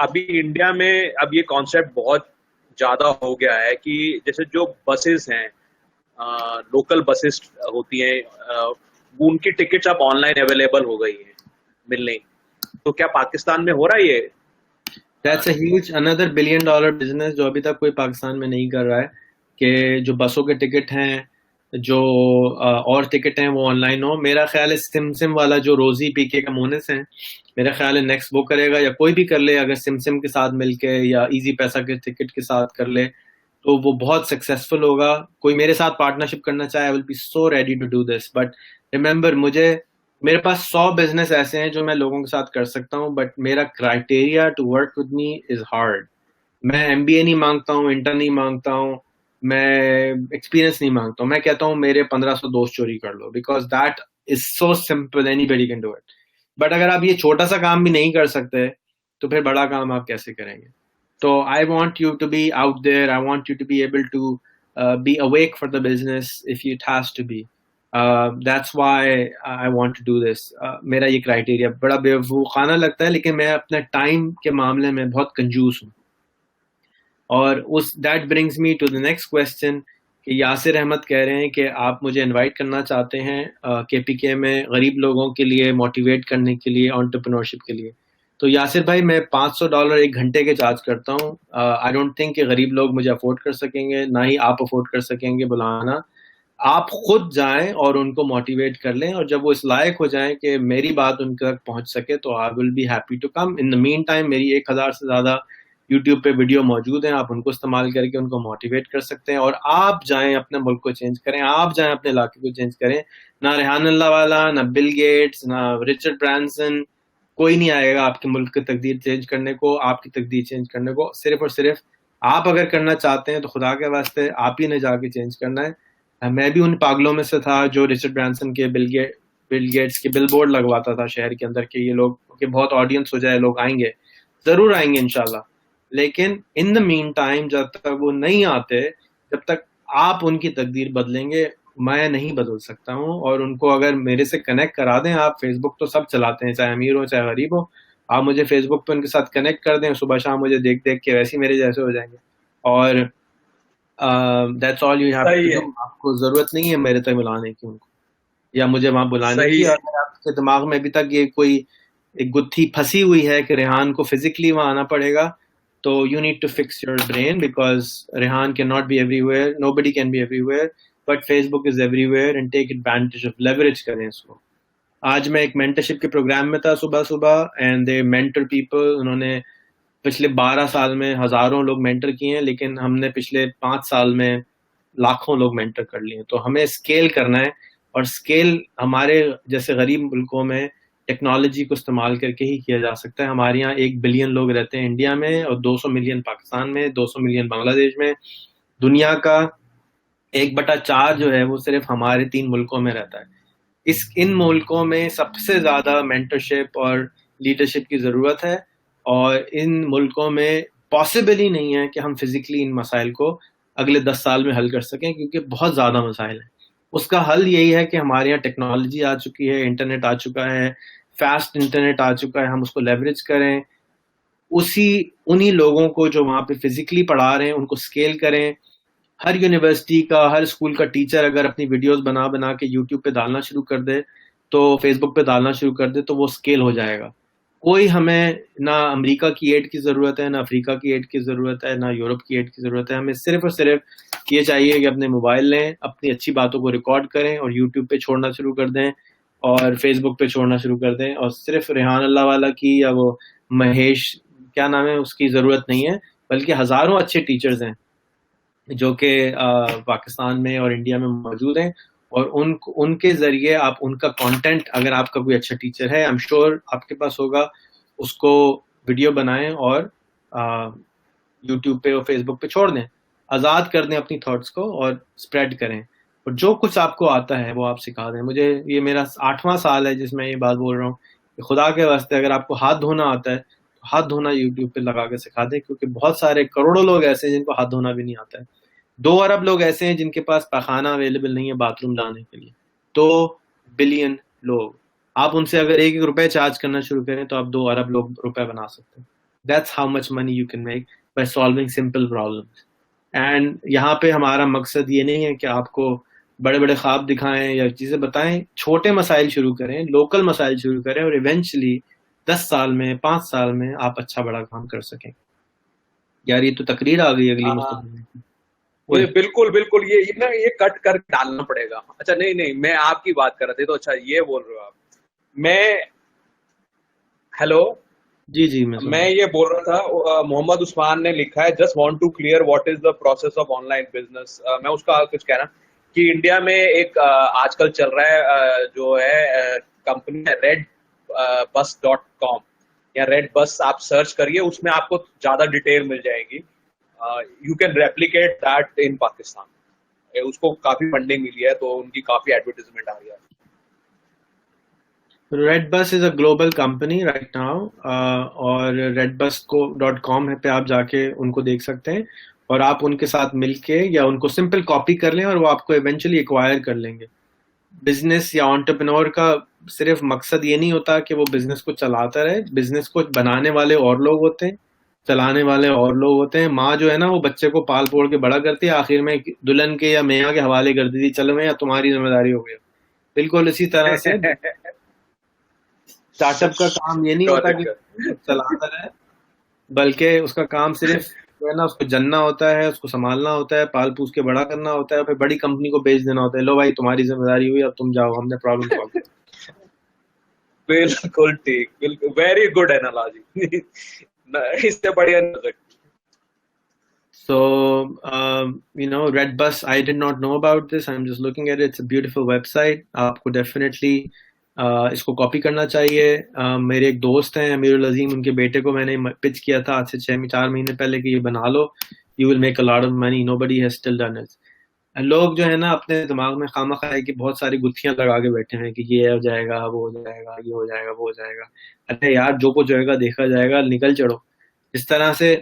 अभी इंडिया में अब ये कॉन्सेप्ट बहुत ज्यादा हो गया है कि जैसे जो बसेस हैं, लोकल बसेस होती हैं, उनकी टिकट्स अब ऑनलाइन अवेलेबल हो गई हैं मिलने। तो क्या पाकिस्तान में हो रहा है ये? That's a huge another $1 billion business जो अभी तक कोई पाकिस्तान में नहीं कर रहा है, कि जो बसों के टिकट हैं, जो और टिकट हैं वो ऑनलाइन हो। मेरा ख्याल है सिम वाला जो रोजी पीके का मोनिस है, मेरा ख्याल है नेक्स्ट वो करेगा, या कोई भी कर ले अगर सिम के साथ मिलके या इजी पैसा के टिकट के साथ कर ले तो वो बहुत सक्सेसफुल होगा। कोई मेरे साथ पार्टनरशिप करना चाहे, I will be so ready to do this. But remember, मेरे पास 100 बिजनेस ऐसे हैं जो मैं लोगों के साथ कर सकता हूँ, बट मेरा criteria to work with me is hard. मैं एमबीए नहीं मांगता हूँ, इंटर नहीं मांगता हूँ, मैं एक्सपीरियंस नहीं मांगता हूँ। मैं कहता हूँ मेरे 1500 दोस्त चोरी कर लो, because that is so simple, anybody can do it. But अगर आप ये छोटा सा काम भी नहीं कर सकते तो फिर बड़ा काम आप कैसे करेंगे? तो I want you to be out there, I want you to be able to be awake for the business if it has to be. That's why I want to do this. मेरा ये criteria बड़ा बेवकूफ़ाना लगता है, लेकिन मैं अपने time के मामले में बहुत कंजूस हूँ। और उस that brings me to the next question कि यासिर अहमद कह रहे हैं कि आप मुझे इनवाइट करना चाहते हैं केपीके में गरीब लोगों के लिए मोटिवेट करने के लिए, एंटरप्रेन्योरशिप के लिए। तो यासिर भाई, मैं $500 एक घंटे के चार्ज करता हूँ। आई डोंट थिंक कि गरीब लोग मुझे अफोर्ड कर सकेंगे, ना ही आप अफोर्ड कर सकेंगे बुलाना। आप खुद जाएं और उनको मोटिवेट कर लें, और जब वो इस लायक हो जाएं कि मेरी बात उन तक पहुंच सके तो I will be happy to come. In the meantime मेरी 1000 से ज्यादा यूट्यूब पे वीडियो मौजूद हैं, आप उनको इस्तेमाल करके उनको मोटिवेट कर सकते हैं। और आप जाएं अपने मुल्क को चेंज करें, आप जाएं अपने इलाके को चेंज करें। ना रेहान अल्लाह वाला, ना बिल गेट्स, ना रिचर्ड ब्रांसन, कोई नहीं आएगा आपके मुल्क की तकदीर चेंज करने को, आपकी तकदीर चेंज करने को। सिर्फ और सिर्फ आप अगर करना चाहते हैं तो खुदा के वास्ते आप ही ने जाके चेंज करना है। मैं भी उन पागलों में से था जो रिचर्ड ब्रांसन के, बिल गेट्स के बिलबोर्ड लगवाता था शहर के अंदर कि ये लोग कि बहुत ऑडियंस हो जाए, लोग आएंगे, जरूर आएंगे इंशाल्लाह। लेकिन इन द मीन टाइम जब तक वो नहीं आते, जब तक आप उनकी तकदीर बदलेंगे मैं नहीं बदल सकता हूँ। और उनको अगर मेरे से कनेक्ट करा दें, आप फेसबुक तो सब चलाते हैं, चाहे अमीर हो चाहे गरीब हो, आप मुझे फेसबुक पे उनके साथ कनेक्ट कर दें, सुबह शाम मुझे देख देख के वैसे ही मेरे जैसे हो जाएंगे। और that's all you have to do. आपको जरूरत नहीं है मेरे तक बुलाने की उनको, या मुझे वहां बुलाने की। अगर आपके दिमाग में अभी तक ये कोई एक गुत्थी फंसी हुई है कि रेहान को फिजिकली वहां आना पड़ेगा, तो you need to fix your brain because Rehan cannot be everywhere, nobody can be everywhere, but Facebook is everywhere and take advantage of leverage करें इसको. आज मैं एक मेंटरशिप के प्रोग्राम में था सुबह सुबह एंड दे मेंटर पीपल. उन्होंने पिछले 12 साल में हजारों लोग मेंटर किए हैं, लेकिन हमने पिछले 5 साल में लाखों लोग मेंटर कर लिए. तो हमें स्केल करना है, और स्केल हमारे जैसे गरीब मुल्कों में टेक्नोलॉजी को इस्तेमाल करके ही किया जा सकता है. हमारे यहाँ 1 बिलियन लोग रहते हैं इंडिया में, और 200 मिलियन पाकिस्तान में, 200 मिलियन बांग्लादेश में. दुनिया का 1/4 जो है वो सिर्फ हमारे 3 मुल्कों में रहता है. इन मुल्कों में सबसे ज्यादा मेंटरशिप और लीडरशिप की जरूरत है, और इन मुल्कों में पॉसिबल ही नहीं है कि हम फिजिकली इन मसाइल को अगले 10 साल में हल कर सकें, क्योंकि बहुत ज्यादा मसाइल हैं. उसका हल यही है कि हमारे यहाँ टेक्नोलॉजी आ चुकी है, इंटरनेट आ चुका है, फास्ट इंटरनेट आ चुका है, हम उसको लेवरेज करें. उन्हीं लोगों को जो वहां पे फिजिकली पढ़ा रहे हैं उनको स्केल करें. हर यूनिवर्सिटी का, हर स्कूल का टीचर अगर अपनी वीडियोस बना बना के यूट्यूब पे डालना शुरू कर दे, तो फेसबुक पे डालना शुरू कर दे, तो वो स्केल हो जाएगा. कोई हमें ना अमेरिका की एड की जरूरत है, ना अफ्रीका की एड की जरूरत है, ना यूरोप की एड की जरूरत है. हमें सिर्फ और सिर्फ ये चाहिए कि अपने मोबाइल लें, अपनी अच्छी बातों को रिकॉर्ड करें और यूट्यूब पे छोड़ना शुरू कर दें और फेसबुक पे छोड़ना शुरू कर दें. और सिर्फ रेहान अल्लाह वाला की या वो महेश क्या नाम है उसकी जरूरत नहीं है, बल्कि हजारों अच्छे टीचर्स हैं जो कि पाकिस्तान में और इंडिया में मौजूद हैं. और उनके जरिए आप उनका कंटेंट, अगर आपका कोई अच्छा टीचर है, आई एम श्योर आपके पास होगा, उसको वीडियो बनाएं और यूट्यूब पे और फेसबुक पे छोड़ दें. आज़ाद कर दें अपनी थॉट्स को और स्प्रेड करें. और जो कुछ आपको आता है वो आप सिखा दें. मुझे ये मेरा 8वां साल है जिसमें ये बात बोल रहा हूँ कि खुदा के वास्ते अगर आपको हाथ धोना आता है तो हाथ धोना यूट्यूब पे लगा के सिखा दें, क्योंकि बहुत सारे करोड़ों लोग ऐसे हैं जिनको हाथ धोना भी नहीं आता है. 2 अरब लोग ऐसे हैं जिनके पास पैखाना अवेलेबल नहीं है बाथरूम जाने के लिए. 2 बिलियन लोग. आप उनसे अगर 1 रुपए चार्ज करना शुरू करें तो आप 2 अरब लोग रुपए बना सकते हैं. That's how much money you can make by solving simple problems. And यहाँ पे हमारा मकसद ये नहीं है कि आपको बड़े बड़े ख्वाब दिखाएं या चीजें बताएं. छोटे मसाइल शुरू करें, लोकल मसाइल शुरू करें, और इवेंचुअली 10 साल में, 5 साल में आप अच्छा बड़ा काम कर सकें. यार ये तो तकरीर आ गई अगली मुस्तक़बिल. ये बिल्कुल बिल्कुल ये ना ये कट कर डालना पड़ेगा. अच्छा नहीं मैं आपकी बात कर रहा था, तो अच्छा ये बोल रहे हो आप. मैं हेलो जी मैं ये बोल रहा था, मोहम्मद उस्मान ने लिखा है, just want to clear what is the process of online business. मैं उसका कुछ कहना कि इंडिया में एक आजकल चल रहा है जो है कंपनी है redbus.com या रेड बस. आप सर्च करिए, उसमें आपको ज्यादा डिटेल मिल जाएगी. You can replicate that in Pakistan. उसको काफी फंडिंग मिली है, तो उनकी काफी एडवर्टाइजमेंट आ रही है. Redbus is a global company right now, और redbus.com पे आप जाके उनको देख सकते हैं, और आप उनके साथ मिलके या उनको सिंपल कॉपी कर लें और वो आपको इवेंचुअली एक्वायर कर लेंगे. बिजनेस या एंटरप्रेन्योर का सिर्फ मकसद ये नहीं होता कि वो बिजनेस को चलाता रहे. बिजनेस को बनाने वाले और लोग होते हैं, चलाने वाले और लोग होते हैं. माँ जो है ना वो बच्चे को पाल पोड़ के बड़ा करती है, आखिर में दुल्हन के या मियाँ के हवाले कर देती, चलो मैं या तुम्हारी जिम्मेदारी हो गया. बिल्कुल इसी तरह से स्टार्टअप का काम ये नहीं होता कि चलाता रहे, बल्कि उसका काम सिर्फ जो है ना उसको जनना होता है, उसको संभालना होता है, पाल पूछ के बड़ा करना होता है, फिर बड़ी कंपनी को बेच देना होता है. लो भाई तुम्हारी जिम्मेदारी हुई, अब तुम जाओ, हमने प्रॉब्लम सॉल्व किया. बिल्कुल ठीक, बिल्कुल वेरी गुड एनालॉजी. इससे बढ़िया नहीं सकती. So, Redbus, I did not know about this. I'm just looking at it. It's a beautiful website. आपको definitely इसको कॉपी करना चाहिए. मेरे एक दोस्त हैं अमीरुल अजीम, उनके बेटे को मैंने पिच किया था आज से 4 महीने पहले कि ये बना लो, you will make a lot of money. Nobody has still done it. लोग जो है ना अपने दिमाग में खामखा है कि बहुत सारी गुत्थियां लगा के बैठे हैं कि ये हो जाएगा, वो हो जाएगा, ये हो जाएगा, वो हो जाएगा. अरे यार जो कुछ होएगा देखा जाएगा, निकल चढ़ो. इस तरह से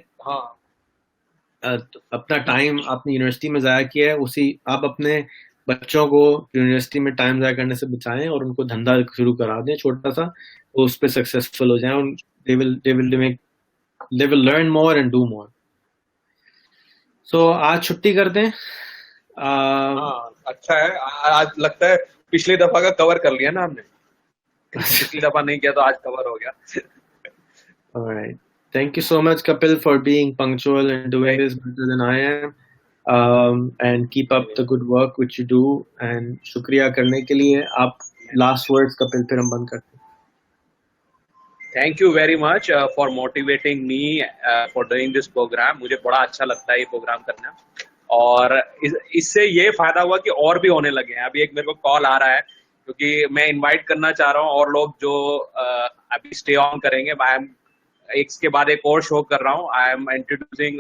अपना टाइम आपने यूनिवर्सिटी में जाया किया है, उसी आप अपने बच्चों को यूनिवर्सिटी में टाइम जाया करने से बचाएं और उनको धंधा शुरू करा दें छोटा सा, वो उस पर सक्सेसफुल हो जाएं. they will learn more and do more. So आज छुट्टी करते हैं. अच्छा है. आज लगता है पिछली दफा का कवर कर लिया ना हमने. पिछली दफा नहीं किया तो आज कवर हो गया. Alright. Thank you so much, Kapil, for being punctual and doing this better than I am. And keep up the good work which you do. And शुक्रिया करने के लिए आप last words कपिल फिर हम बंद करते हैं. Thank you very much for motivating me for doing this program. मुझे बड़ा अच्छा लगता है ये प्रोग्राम करना, और इससे ये फायदा हुआ कि और भी होने लगे हैं. अभी एक मेरे को कॉल आ रहा है, क्योंकि मैं इनवाइट करना चाह रहा हूँ और लोग जो अभी स्टे ऑन करेंगे. आई एम एक के बाद एक और शो कर रहा हूँ. I am introducing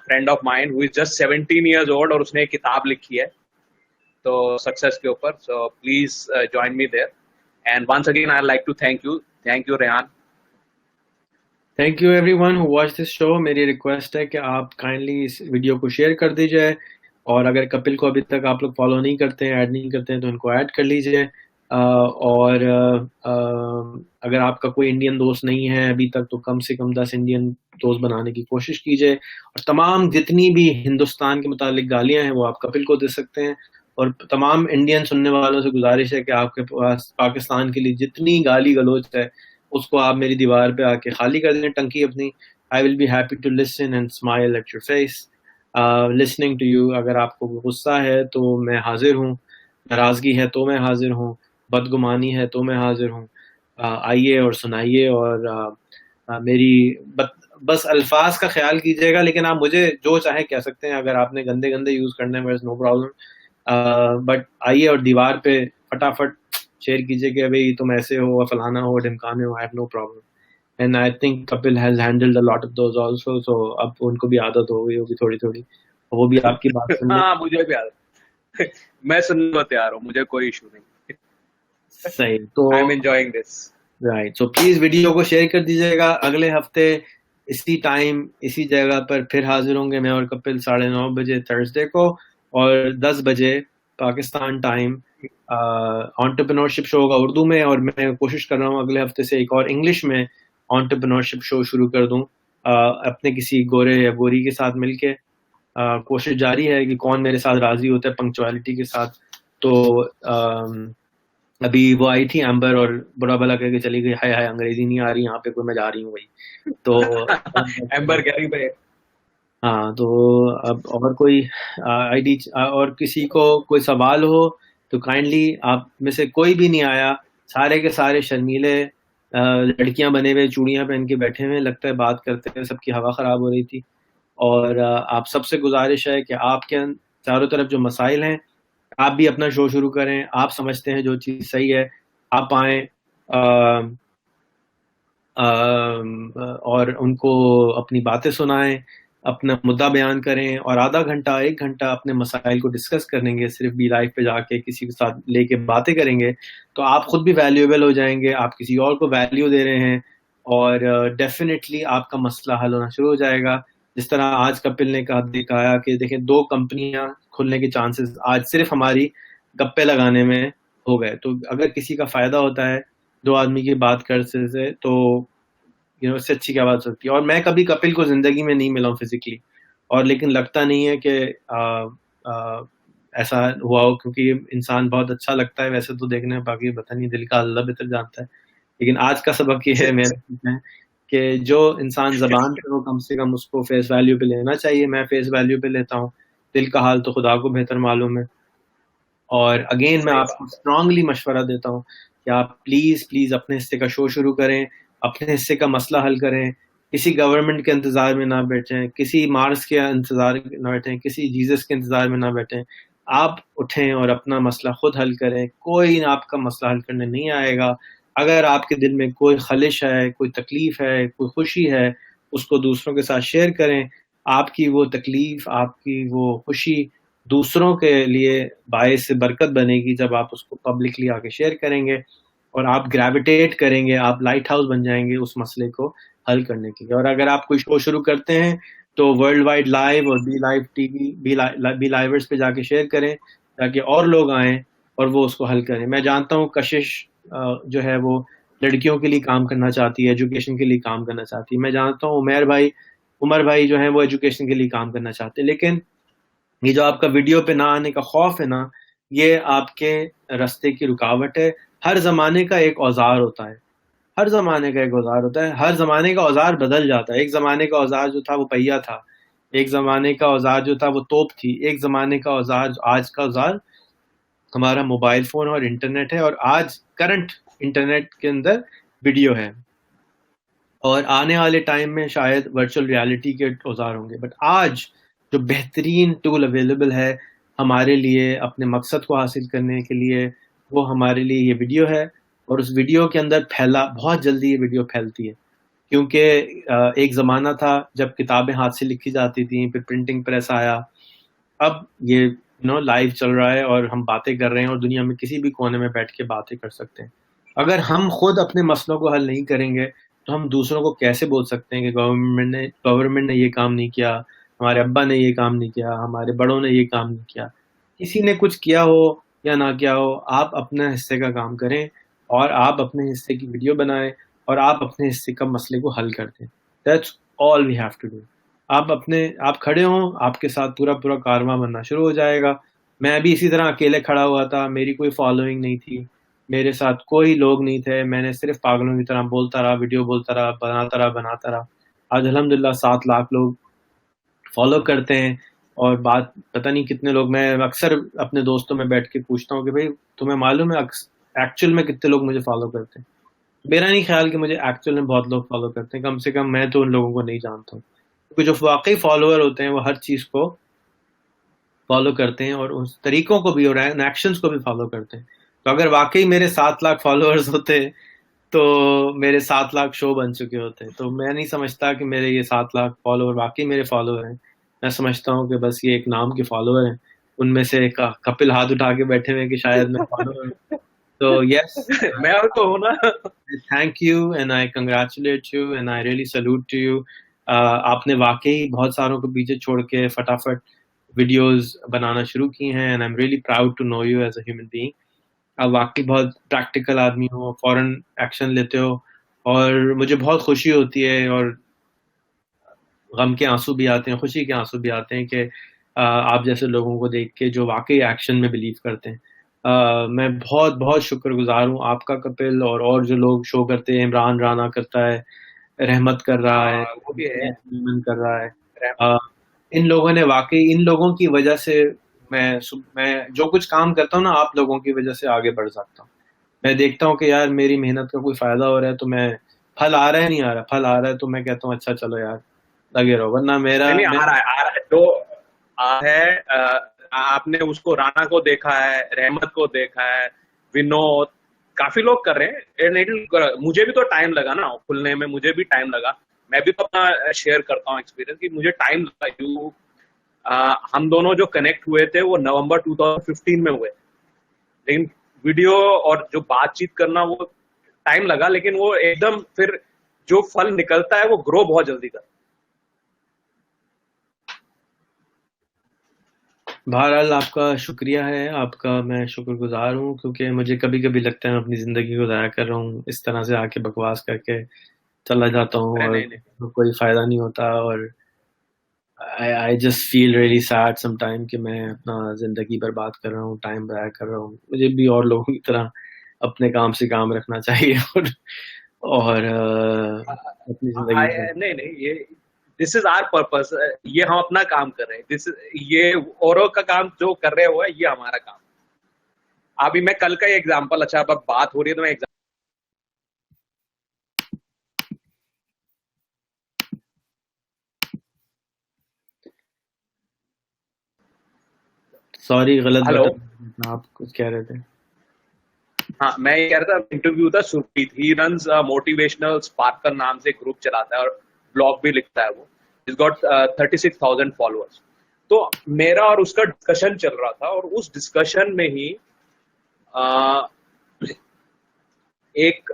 friend of mine who is just 17 years old, और उसने एक किताब लिखी है तो सक्सेस के ऊपर. So please join me there. And once again I like to thank you Rehan. Thank you everyone who watch this show. मेरी रिक्वेस्ट है कि आप काइंडली इस वीडियो को शेयर कर दीजिए, और अगर कपिल को अभी तक आप लोग फॉलो नहीं करते हैं, ऐड नहीं करते हैं, तो इनको ऐड कर लीजिए. और अगर आपका कोई इंडियन दोस्त नहीं है अभी तक, तो कम से कम 10 इंडियन दोस्त बनाने की कोशिश कीजिए. और तमाम जितनी भी हिंदुस्तान के मुतालिक गालियां हैं वो आप कपिल को दे सकते हैं. और तमाम इंडियन सुनने वालों से गुजारिश है कि आपके पास पाकिस्तान के लिए जितनी गाली गलौज है उसको आप मेरी दीवार पे आके खाली कर दें टंकी अपनी. I will be happy to listen and smile at your face listening to you. अगर आपको गुस्सा है तो मैं हाजिर हूँ, नाराजगी है तो मैं हाजिर हूँ, बदगुमानी है तो मैं हाजिर हूँ. आइए और सुनाइए, और मेरी बस अल्फाज का ख्याल कीजिएगा, लेकिन आप मुझे जो चाहे कह सकते हैं. अगर आपने गंदे गंदे यूज करने में नो प्रॉब्लम, बट आइए और दीवार पे फटाफट शेयर कीजिए कि भाई तुम ऐसे हो, फलाना हो, ढिमकाने हो. I have no problem. And I think Kapil has handled a lot of those also, so अब उनको भी आदत हो गई होगी थोड़ी थोड़ी, वो भी आपकी बात सुनने. हाँ, मुझे भी आदत. मैं सुनने को तैयार हूँ, मुझे कोई इशू नहीं. सही. तो I am enjoying this. Right. So please video को शेयर कर दीजिएगा. अगले हफ्ते इसी टाइम इसी जगह पर फिर हाजिर होंगे मैं और कपिल 9:30 बजे थर्सडे को, और 10 बजे पाकिस्तान टाइम एंटरप्रेन्योरशिप शो होगा उर्दू में. और मैं कोशिश कर रहा हूँ अगले हफ्ते से एक और इंग्लिश में एंटरप्रेन्योरशिप शो शुरू कर दूं अपने किसी गोरे या गोरी के साथ मिलके. कोशिश जारी है कि कौन मेरे साथ राजी होता है पंक्चुअलिटी के साथ. तो अभी वो आई थी एम्बर, और बुरा भला करके चली गई. हाय हाय अंग्रेजी नहीं आ रही यहाँ पे, कोई मैं जा रही हूँ भाई. तो एम्बर कह रही भाई. हाँ, तो अब और कोई आईडी और किसी को कोई सवाल हो तो काइंडली, आप में से कोई भी नहीं आया, सारे के सारे शर्मीले लड़कियां बने हुए, चूड़ियां पहन के बैठे हुए, लगता है बात करते हुए सबकी हवा खराब हो रही थी. और आप सबसे गुजारिश है कि आपके चारों तरफ जो मसाइल हैं, आप भी अपना शो शुरू करें. आप समझते हैं जो चीज़ सही है, आप आए और उनको अपनी बातें सुनाएं, अपना मुद्दा बयान करें, और आधा घंटा 1 घंटा अपने मसाइल को डिस्कस करेंगे. सिर्फ बी लाइव पे जाके किसी के साथ लेके बातें करेंगे तो आप खुद भी वैल्यूएबल हो जाएंगे. आप किसी और को वैल्यू दे रहे हैं, और डेफिनेटली आपका मसला हल होना शुरू हो जाएगा. जिस तरह आज कपिल ने दिखाया कि देखें 2 कंपनियां खुलने के चांसेस आज सिर्फ हमारी गप्पे लगाने में हो गए. तो अगर किसी का फायदा होता है 2 आदमी की बात करने से, तो इससे अच्छी क्या बात हो सकती है. और मैं कभी कपिल को जिंदगी में नहीं मिला हूँ फिजिकली, और लेकिन लगता नहीं है कि ऐसा हुआ हो, क्योंकि इंसान बहुत अच्छा लगता है वैसे तो देखने में, बाकी पता नहीं दिल का अल्लाह बेहतर जानता है. लेकिन आज का सबक ये है मेरा कि जो इंसान जबान पे हो कम से कम उसको फेस वैल्यू पे लेना चाहिए. मैं फेस वैल्यू पे लेता हूँ, दिल का हाल तो खुदा को बेहतर मालूम है. और अगेन मैं आपको स्ट्रांगली मशवरा देता हूँ कि आप प्लीज प्लीज अपने हिस्से का शो शुरू करें, अपने हिस्से का मसला हल करें. किसी गवर्नमेंट के इंतजार में ना बैठें, किसी मार्स के इंतजार में ना बैठें, किसी जीसस के इंतजार में ना बैठें. आप उठें और अपना मसला खुद हल करें. कोई आपका मसला हल करने नहीं आएगा. अगर आपके दिल में कोई खलिश है, कोई तकलीफ है, कोई खुशी है, उसको दूसरों के साथ शेयर करें. आपकी वो तकलीफ, आपकी वो खुशी दूसरों के लिए बायस से बरकत बनेगी जब आप उसको पब्लिकली आके शेयर करेंगे, और आप ग्रेविटेट करेंगे, आप लाइट हाउस बन जाएंगे उस मसले को हल करने के लिए. और अगर आप कोई शो शुरू करते हैं तो वर्ल्ड वाइड लाइव और बी लाइव टीवी, बी लाइवर्स पे जाके शेयर करें ताकि और लोग आएं और वो उसको हल करें. मैं जानता हूँ कशिश जो है वो लड़कियों के लिए काम करना चाहती है, एजुकेशन के लिए काम करना चाहती है. मैं जानता हूँ उमर भाई जो है वो एजुकेशन के लिए काम करना चाहते हैं. लेकिन ये जो आपका वीडियो पे ना आने का खौफ है ना, ये आपके रास्ते की रुकावट है. हर जमाने का एक औजार होता है. हर जमाने का एक औजार होता है, हर जमाने का औजार बदल जाता है। एक जमाने का औजार जो था वो पहिया था, एक जमाने का औजार जो था वो तोप थी, एक जमाने का औजार, आज का औजार हमारा मोबाइल फोन और इंटरनेट है, और आज करंट इंटरनेट के अंदर वीडियो है, और आने वाले टाइम में शायद वर्चुअल रियलिटी के औजार होंगे। बट आज जो बेहतरीन टूल अवेलेबल है हमारे लिए अपने मकसद को हासिल करने के लिए, वो हमारे लिए ये वीडियो है। और उस वीडियो के अंदर फैला, बहुत जल्दी ये वीडियो फैलती है, क्योंकि एक ज़माना था जब किताबें हाथ से लिखी जाती थी, फिर प्रिंटिंग प्रेस आया, अब ये लाइव चल रहा है और हम बातें कर रहे हैं और दुनिया में किसी भी कोने में बैठ के बातें कर सकते हैं। अगर हम खुद अपने मसलों को हल नहीं करेंगे तो हम दूसरों को कैसे बोल सकते हैं कि गवर्नमेंट ने ये काम नहीं किया, हमारे अब्बा ने ये काम नहीं किया, हमारे बड़ों ने ये काम नहीं किया। किसी ने कुछ किया हो या ना किया हो, आप अपने हिस्से का काम करें और आप अपने हिस्से की वीडियो बनाएं और आप अपने हिस्से का मसले को हल कर दें। That's all we have to do. आप खड़े हों, आपके साथ पूरा पूरा कारवां बनना शुरू हो जाएगा। मैं भी इसी तरह अकेले खड़ा हुआ था, मेरी कोई फॉलोइंग नहीं थी, मेरे साथ कोई लोग नहीं थे, मैंने सिर्फ पागलों की तरह बोलता रहा, वीडियो बोलता रहा, बनाता रहा। आज अल्हम्दुलिल्लाह 7 लाख लोग फॉलो करते हैं। और बात पता नहीं कितने लोग, मैं अक्सर अपने दोस्तों में बैठ के पूछता हूँ कि भाई तुम्हें मालूम है एक्चुअल में कितने लोग मुझे फॉलो करते हैं। मेरा नहीं ख्याल कि मुझे एक्चुअल में बहुत लोग फॉलो करते हैं, कम से कम मैं तो उन लोगों को नहीं जानता हूँ, क्योंकि जो वाकई फॉलोअर होते हैं वो हर चीज को फॉलो करते हैं और उस तरीकों को भी और एक्शंस को भी फॉलो करते हैं। तो अगर वाकई मेरे 7 लाख फॉलोअर्स होते तो मेरे 7 लाख शो बन चुके होते। तो मैं नहीं समझता कि मेरे ये 7 लाख फॉलोअर वाकई मेरे फॉलोअर हैं। मैं समझता हूँ कि बस ये एक नाम के फॉलोअर हैं, उनमें से कपिल हाथ उठा के बैठे हुए कि शायद मैं फॉलोअर। तो यस, मैं तो हूं ना। Thank you and I congratulate you and I really salute to you. आपने वाकई बहुत सारों को पीछे छोड़ के फटाफट वीडियोस बनाना शुरू की हैं, and I am really proud to know you as a human being. आप वाकई बहुत प्रैक्टिकल आदमी हो, फौरन एक्शन लेते हो, और मुझे बहुत खुशी होती है, और गम के आंसू भी आते हैं, खुशी के आंसू भी आते हैं कि आप जैसे लोगों को देख के जो वाकई एक्शन में बिलीव करते हैं। मैं बहुत बहुत शुक्रगुजार हूँ आपका कपिल, और जो लोग शो करते हैं, इमरान राना करता है, रहमत कर रहा है, हाँ वो भी है। मन कर रहा है। अ, इन लोगों ने वाकई, इन लोगों की वजह से मैं जो कुछ काम करता हूँ ना, आप लोगों की वजह से आगे बढ़ सकता हूँ। मैं देखता हूँ कि यार मेरी मेहनत का कोई फायदा हो रहा है, तो मैं, फल आ रहा है नहीं आ रहा, फल आ रहा है तो मैं कहता हूँ अच्छा चलो यार लगे रहो, वरना नहीं नहीं, आ रहा है तो है। आपने उसको राणा को देखा है, रहमत को देखा है, विनोद, काफी लोग कर रहे हैं। मुझे भी तो टाइम लगा ना खुलने में, मुझे भी टाइम लगा। मैं भी तो अपना शेयर करता हूँ एक्सपीरियंस कि मुझे टाइम लगा। हम दोनों जो कनेक्ट हुए थे वो नवंबर 2015 में हुए, लेकिन वीडियो और जो बातचीत करना वो टाइम लगा, लेकिन वो एकदम फिर जो फल निकलता है वो ग्रो बहुत जल्दी करता है। बहरहाल आपका शुक्रिया है, आपका मैं शुक्रगुजार हूँ, क्योंकि मुझे कभी कभी लगता है मैं अपनी ज़िंदगी को ज़ाया कर रहा हूँ, इस तरह से आके बकवास करके चला जाता हूँ अरे और नहीं नहीं, कोई फ़ायदा नहीं होता। और I just feel really sad sometime कि मैं अपना ज़िंदगी बर्बाद कर रहा हूँ, टाइम ज़ाया कर रहा हूँ। मुझे भी और लोगों की तरह अपने काम से काम रखना चाहिए और अपनी ज़िंदगी को। नहीं नहीं, ये दिस इज आवर पर्पस। ये हम अपना काम कर रहे हैं, ये औरों का काम जो कर रहे हो है, ये हमारा काम। अभी मैं कल का ही एग्जांपल, अच्छा अब बात हो रही है तो मैं सॉरी, गलत हेलो। बटन, आप कुछ कह रहे थे। हाँ, मैं ये कह रहा था, इंटरव्यू था सुरप्रीत, ही रन्स मोटिवेशनल स्पार्कर नाम से ग्रुप चलाता है और ब्लॉग भी लिखता है। वो इज गॉट 36,000 फॉलोअर्स। तो मेरा और उसका डिस्कशन चल रहा था, और उस डिस्कशन में ही uh, एक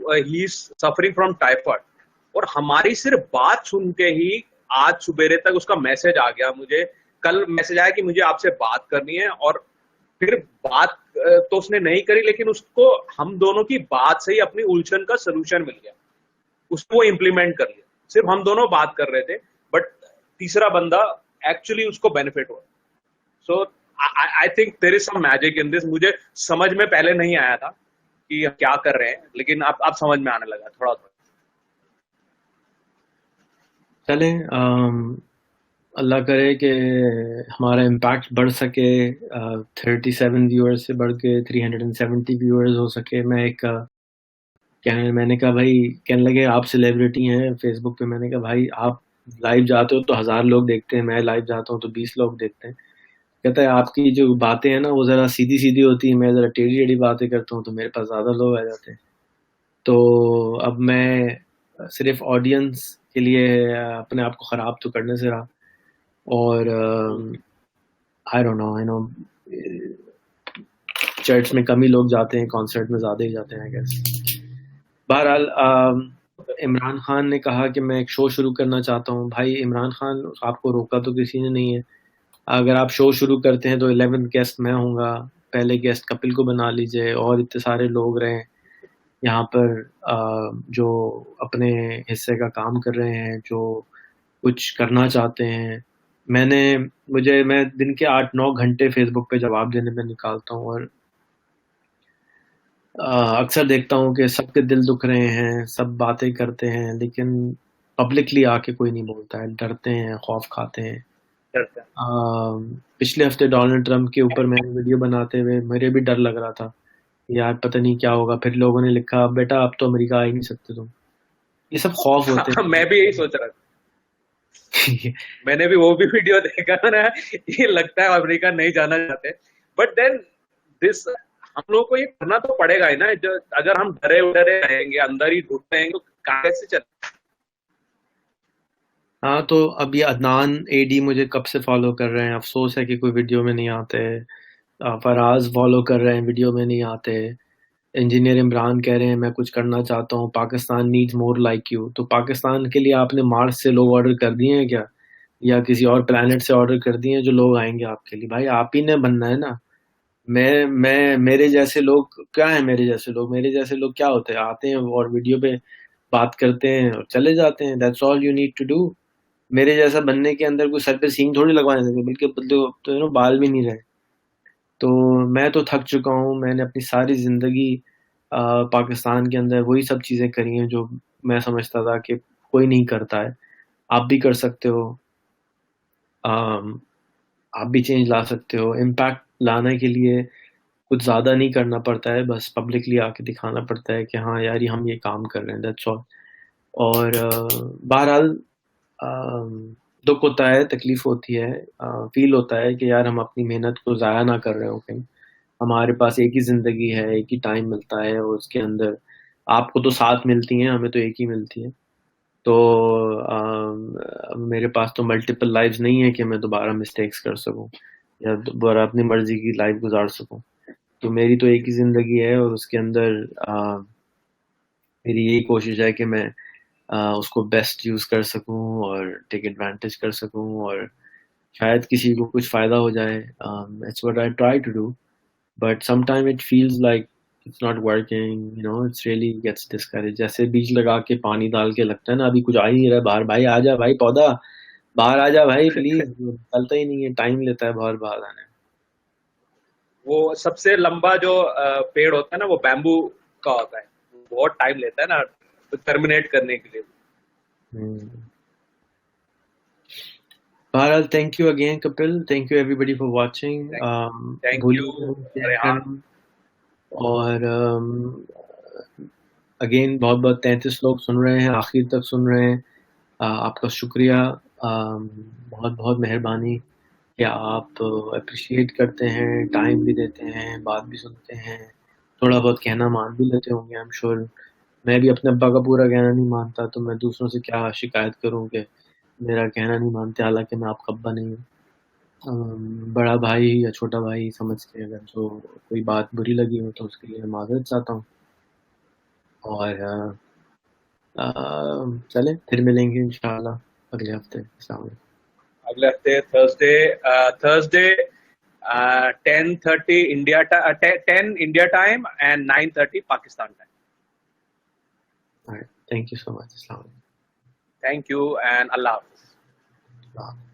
he is suffering from typhoid, और हमारी सिर्फ बात सुन के ही आज सुबेरे तक उसका मैसेज आ गया मुझे। कल मैसेज आया कि मुझे आपसे बात करनी है, और फिर बात तो उसने नहीं करी, लेकिन उसको हम दोनों की बात से ही अपनी उलझन का सोल्यूशन मिल गया, उसको वो इम्प्लीमेंट कर लिया। सिर्फ हम दोनों बात कर रहे थे, बट तीसरा बंदा एक्चुअली उसको बेनिफिट हो। So I think there is some magic in this. मुझे समझ में पहले नहीं आया था कि हम क्या कर रहे हैं, लेकिन अब समझ में आने लगा थोड़ा थोड़ा। चले, अल्लाह करे कि हमारा इम्पैक्ट बढ़ सके, 37 व्यूअर्स से बढ़ के 370 व्यूअर्स हो सके। मैंने कहा भाई, कहने लगे आप सेलिब्रिटी हैं फेसबुक पे। मैंने कहा भाई आप लाइव जाते हो तो 1000 लोग देखते हैं, मैं लाइव जाता हूँ तो 20 लोग देखते हैं। कहता है आपकी जो बातें हैं ना वो जरा सीधी सीधी होती है, मैं जरा टेढ़ी टेढ़ी बातें करता हूँ तो मेरे पास ज्यादा लोग आ जाते हैं। तो अब मैं सिर्फ ऑडियंस के लिए अपने आप को खराब तो करने से रहा। और I don't know, I know church में कम ही लोग जाते हैं, कॉन्सर्ट में ज्यादा ही जाते हैं आई गेस। बहरहाल इमरान खान ने कहा कि मैं एक शो शुरू करना चाहता हूँ। भाई इमरान खान, आपको रोका तो किसी ने नहीं है। अगर आप शो शुरू करते हैं तो 11th गेस्ट मैं होऊंगा, पहले गेस्ट कपिल को बना लीजिए, और इतने सारे लोग रहे यहाँ पर जो अपने हिस्से का काम कर रहे हैं, जो कुछ करना चाहते हैं। मैं दिन के 8-9 घंटे फेसबुक पे जवाब देने में निकालता हूँ, और अक्सर देखता हूँ कि सबके दिल दुख रहे हैं, सब बातें करते हैं, लेकिन पब्लिकली आके कोई नहीं बोलता है, डरते हैं, खौफ खाते हैं। पिछले हफ्ते डोनाल्ड ट्रंप के ऊपर मैंने वीडियो बनाते हुए मुझे भी डर लग रहा था, यार पता नहीं क्या होगा। फिर लोगों ने लिखा बेटा अब तो अमेरिका आ ही नहीं सकते तुम। ये सब खौफ होते हैं। मैं भी यही सोच रहा था। मैंने भी वो भी वीडियो देखा ना, ये लगता है अमेरिका नहीं जाना चाहते, बट देन दिस हम लोग को ये करना तो पड़ेगा ही ना। अगर हम डरे डरे रहेंगे, अंदर ही घुटते रहेंगे, तो कैसे चले। हाँ, तो अब ये अदनान एडी मुझे कब से फॉलो कर रहे हैं, अफसोस है कि कोई वीडियो में नहीं आते। फराज फॉलो कर रहे हैं, वीडियो में नहीं आते। इंजीनियर इमरान कह रहे हैं मैं कुछ करना चाहता हूँ, Pakistan needs more like you. तो पाकिस्तान के लिए आपने मार्स से लोग ऑर्डर कर दिए हैं क्या, या किसी और प्लेनेट से ऑर्डर कर दिए हैं जो लोग आएंगे आपके लिए? भाई आप ही ने बनना है ना। मैं मेरे जैसे लोग क्या है, मेरे जैसे लोग क्या होते हैं, आते हैं और वीडियो पे बात करते हैं और चले जाते हैं। That's all you need to do. मेरे जैसा बनने के अंदर कोई सर पे सींग थोड़ी लगवाने देंगे, बल्कि तो बाल भी नहीं रहे। तो मैं तो थक चुका हूँ। मैंने अपनी सारी जिंदगी पाकिस्तान के अंदर वही सब चीजें करी हैं जो मैं समझता था कि कोई नहीं करता है। आप भी कर सकते हो। अम, आप भी चेंज ला सकते हो। इम्पैक्ट लाने के लिए कुछ ज्यादा नहीं करना पड़ता है, बस पब्लिकली आके दिखाना पड़ता है कि हाँ यार ये हम ये काम कर रहे हैं, दैट्स ऑल। और बहरहाल दुख होता है, तकलीफ होती है, फील होता है कि यार हम अपनी मेहनत को ज़ाया ना कर रहे हो कहीं। हमारे पास एक ही ज़िंदगी है, एक ही टाइम मिलता है, और उसके अंदर आपको तो 7 मिलती हैं, हमें तो एक ही मिलती है। तो मेरे पास तो मल्टीपल लाइव्स नहीं है कि मैं दोबारा मिस्टेक्स कर सकूं या दोबारा अपनी मर्जी की लाइफ गुजार सकूं। तो मेरी तो एक ही ज़िंदगी है, और उसके अंदर मेरी यही कोशिश है कि मैं उसको बेस्ट यूज कर सकूं और टेक एडवांटेज कर सकूं, और शायद किसी को कुछ फायदा हो जाए। It's what I try to do, but sometime it feels like it's not working, you know, it's really gets discourage. जैसे बीज लगा के पानी डाल के लगता है ना अभी कुछ आ ही नहीं रहा है बाहर, भाई आ जा भाई पौधा, बाहर आ जा भाई प्लीज। निकलता ही नहीं है, टाइम लेता है बहुत बाहर आने वो सबसे लंबा जो पेड़ होता है ना, वो बैम्बू का होता है। बहुत टाइम लेता है ना तो टर्मिनेट करने के लिए। में। बहरहाल thank you again Kapil, thank you everybody for watching. Thank you भूलिए शेयर रेहान। करना। और अगेन बहुत बहुत 33 लोग सुन रहे हैं, आखिर तक सुन रहे हैं, आपका शुक्रिया। बहुत बहुत मेहरबानी कि आप अप्रिशिएट करते हैं, टाइम भी देते हैं, बात भी सुनते हैं, थोड़ा बहुत कहना मान भी लेते होंगे आई एम श्योर। मैं भी अपने अब्बा का पूरा कहना नहीं मानता, तो मैं दूसरों से क्या शिकायत करूं कि मेरा कहना नहीं मानते, हालांकि मैं आपका अब्बा नहीं हूँ। बड़ा भाई या छोटा भाई समझ के अगर जो कोई बात बुरी लगी हो तो उसके लिए मैं माजरत चाहता हूँ। और चलें फिर मिलेंगे इंशाल्लाह अगले हफ्ते। अस्सलाम वालेकुम। अगले हफ्ते Thursday, Thursday 10:30 India 10 India time and 9:30 Pakistan time. All right. Thank you so much. Assalamu thank you and Allah Hafiz. alaikum.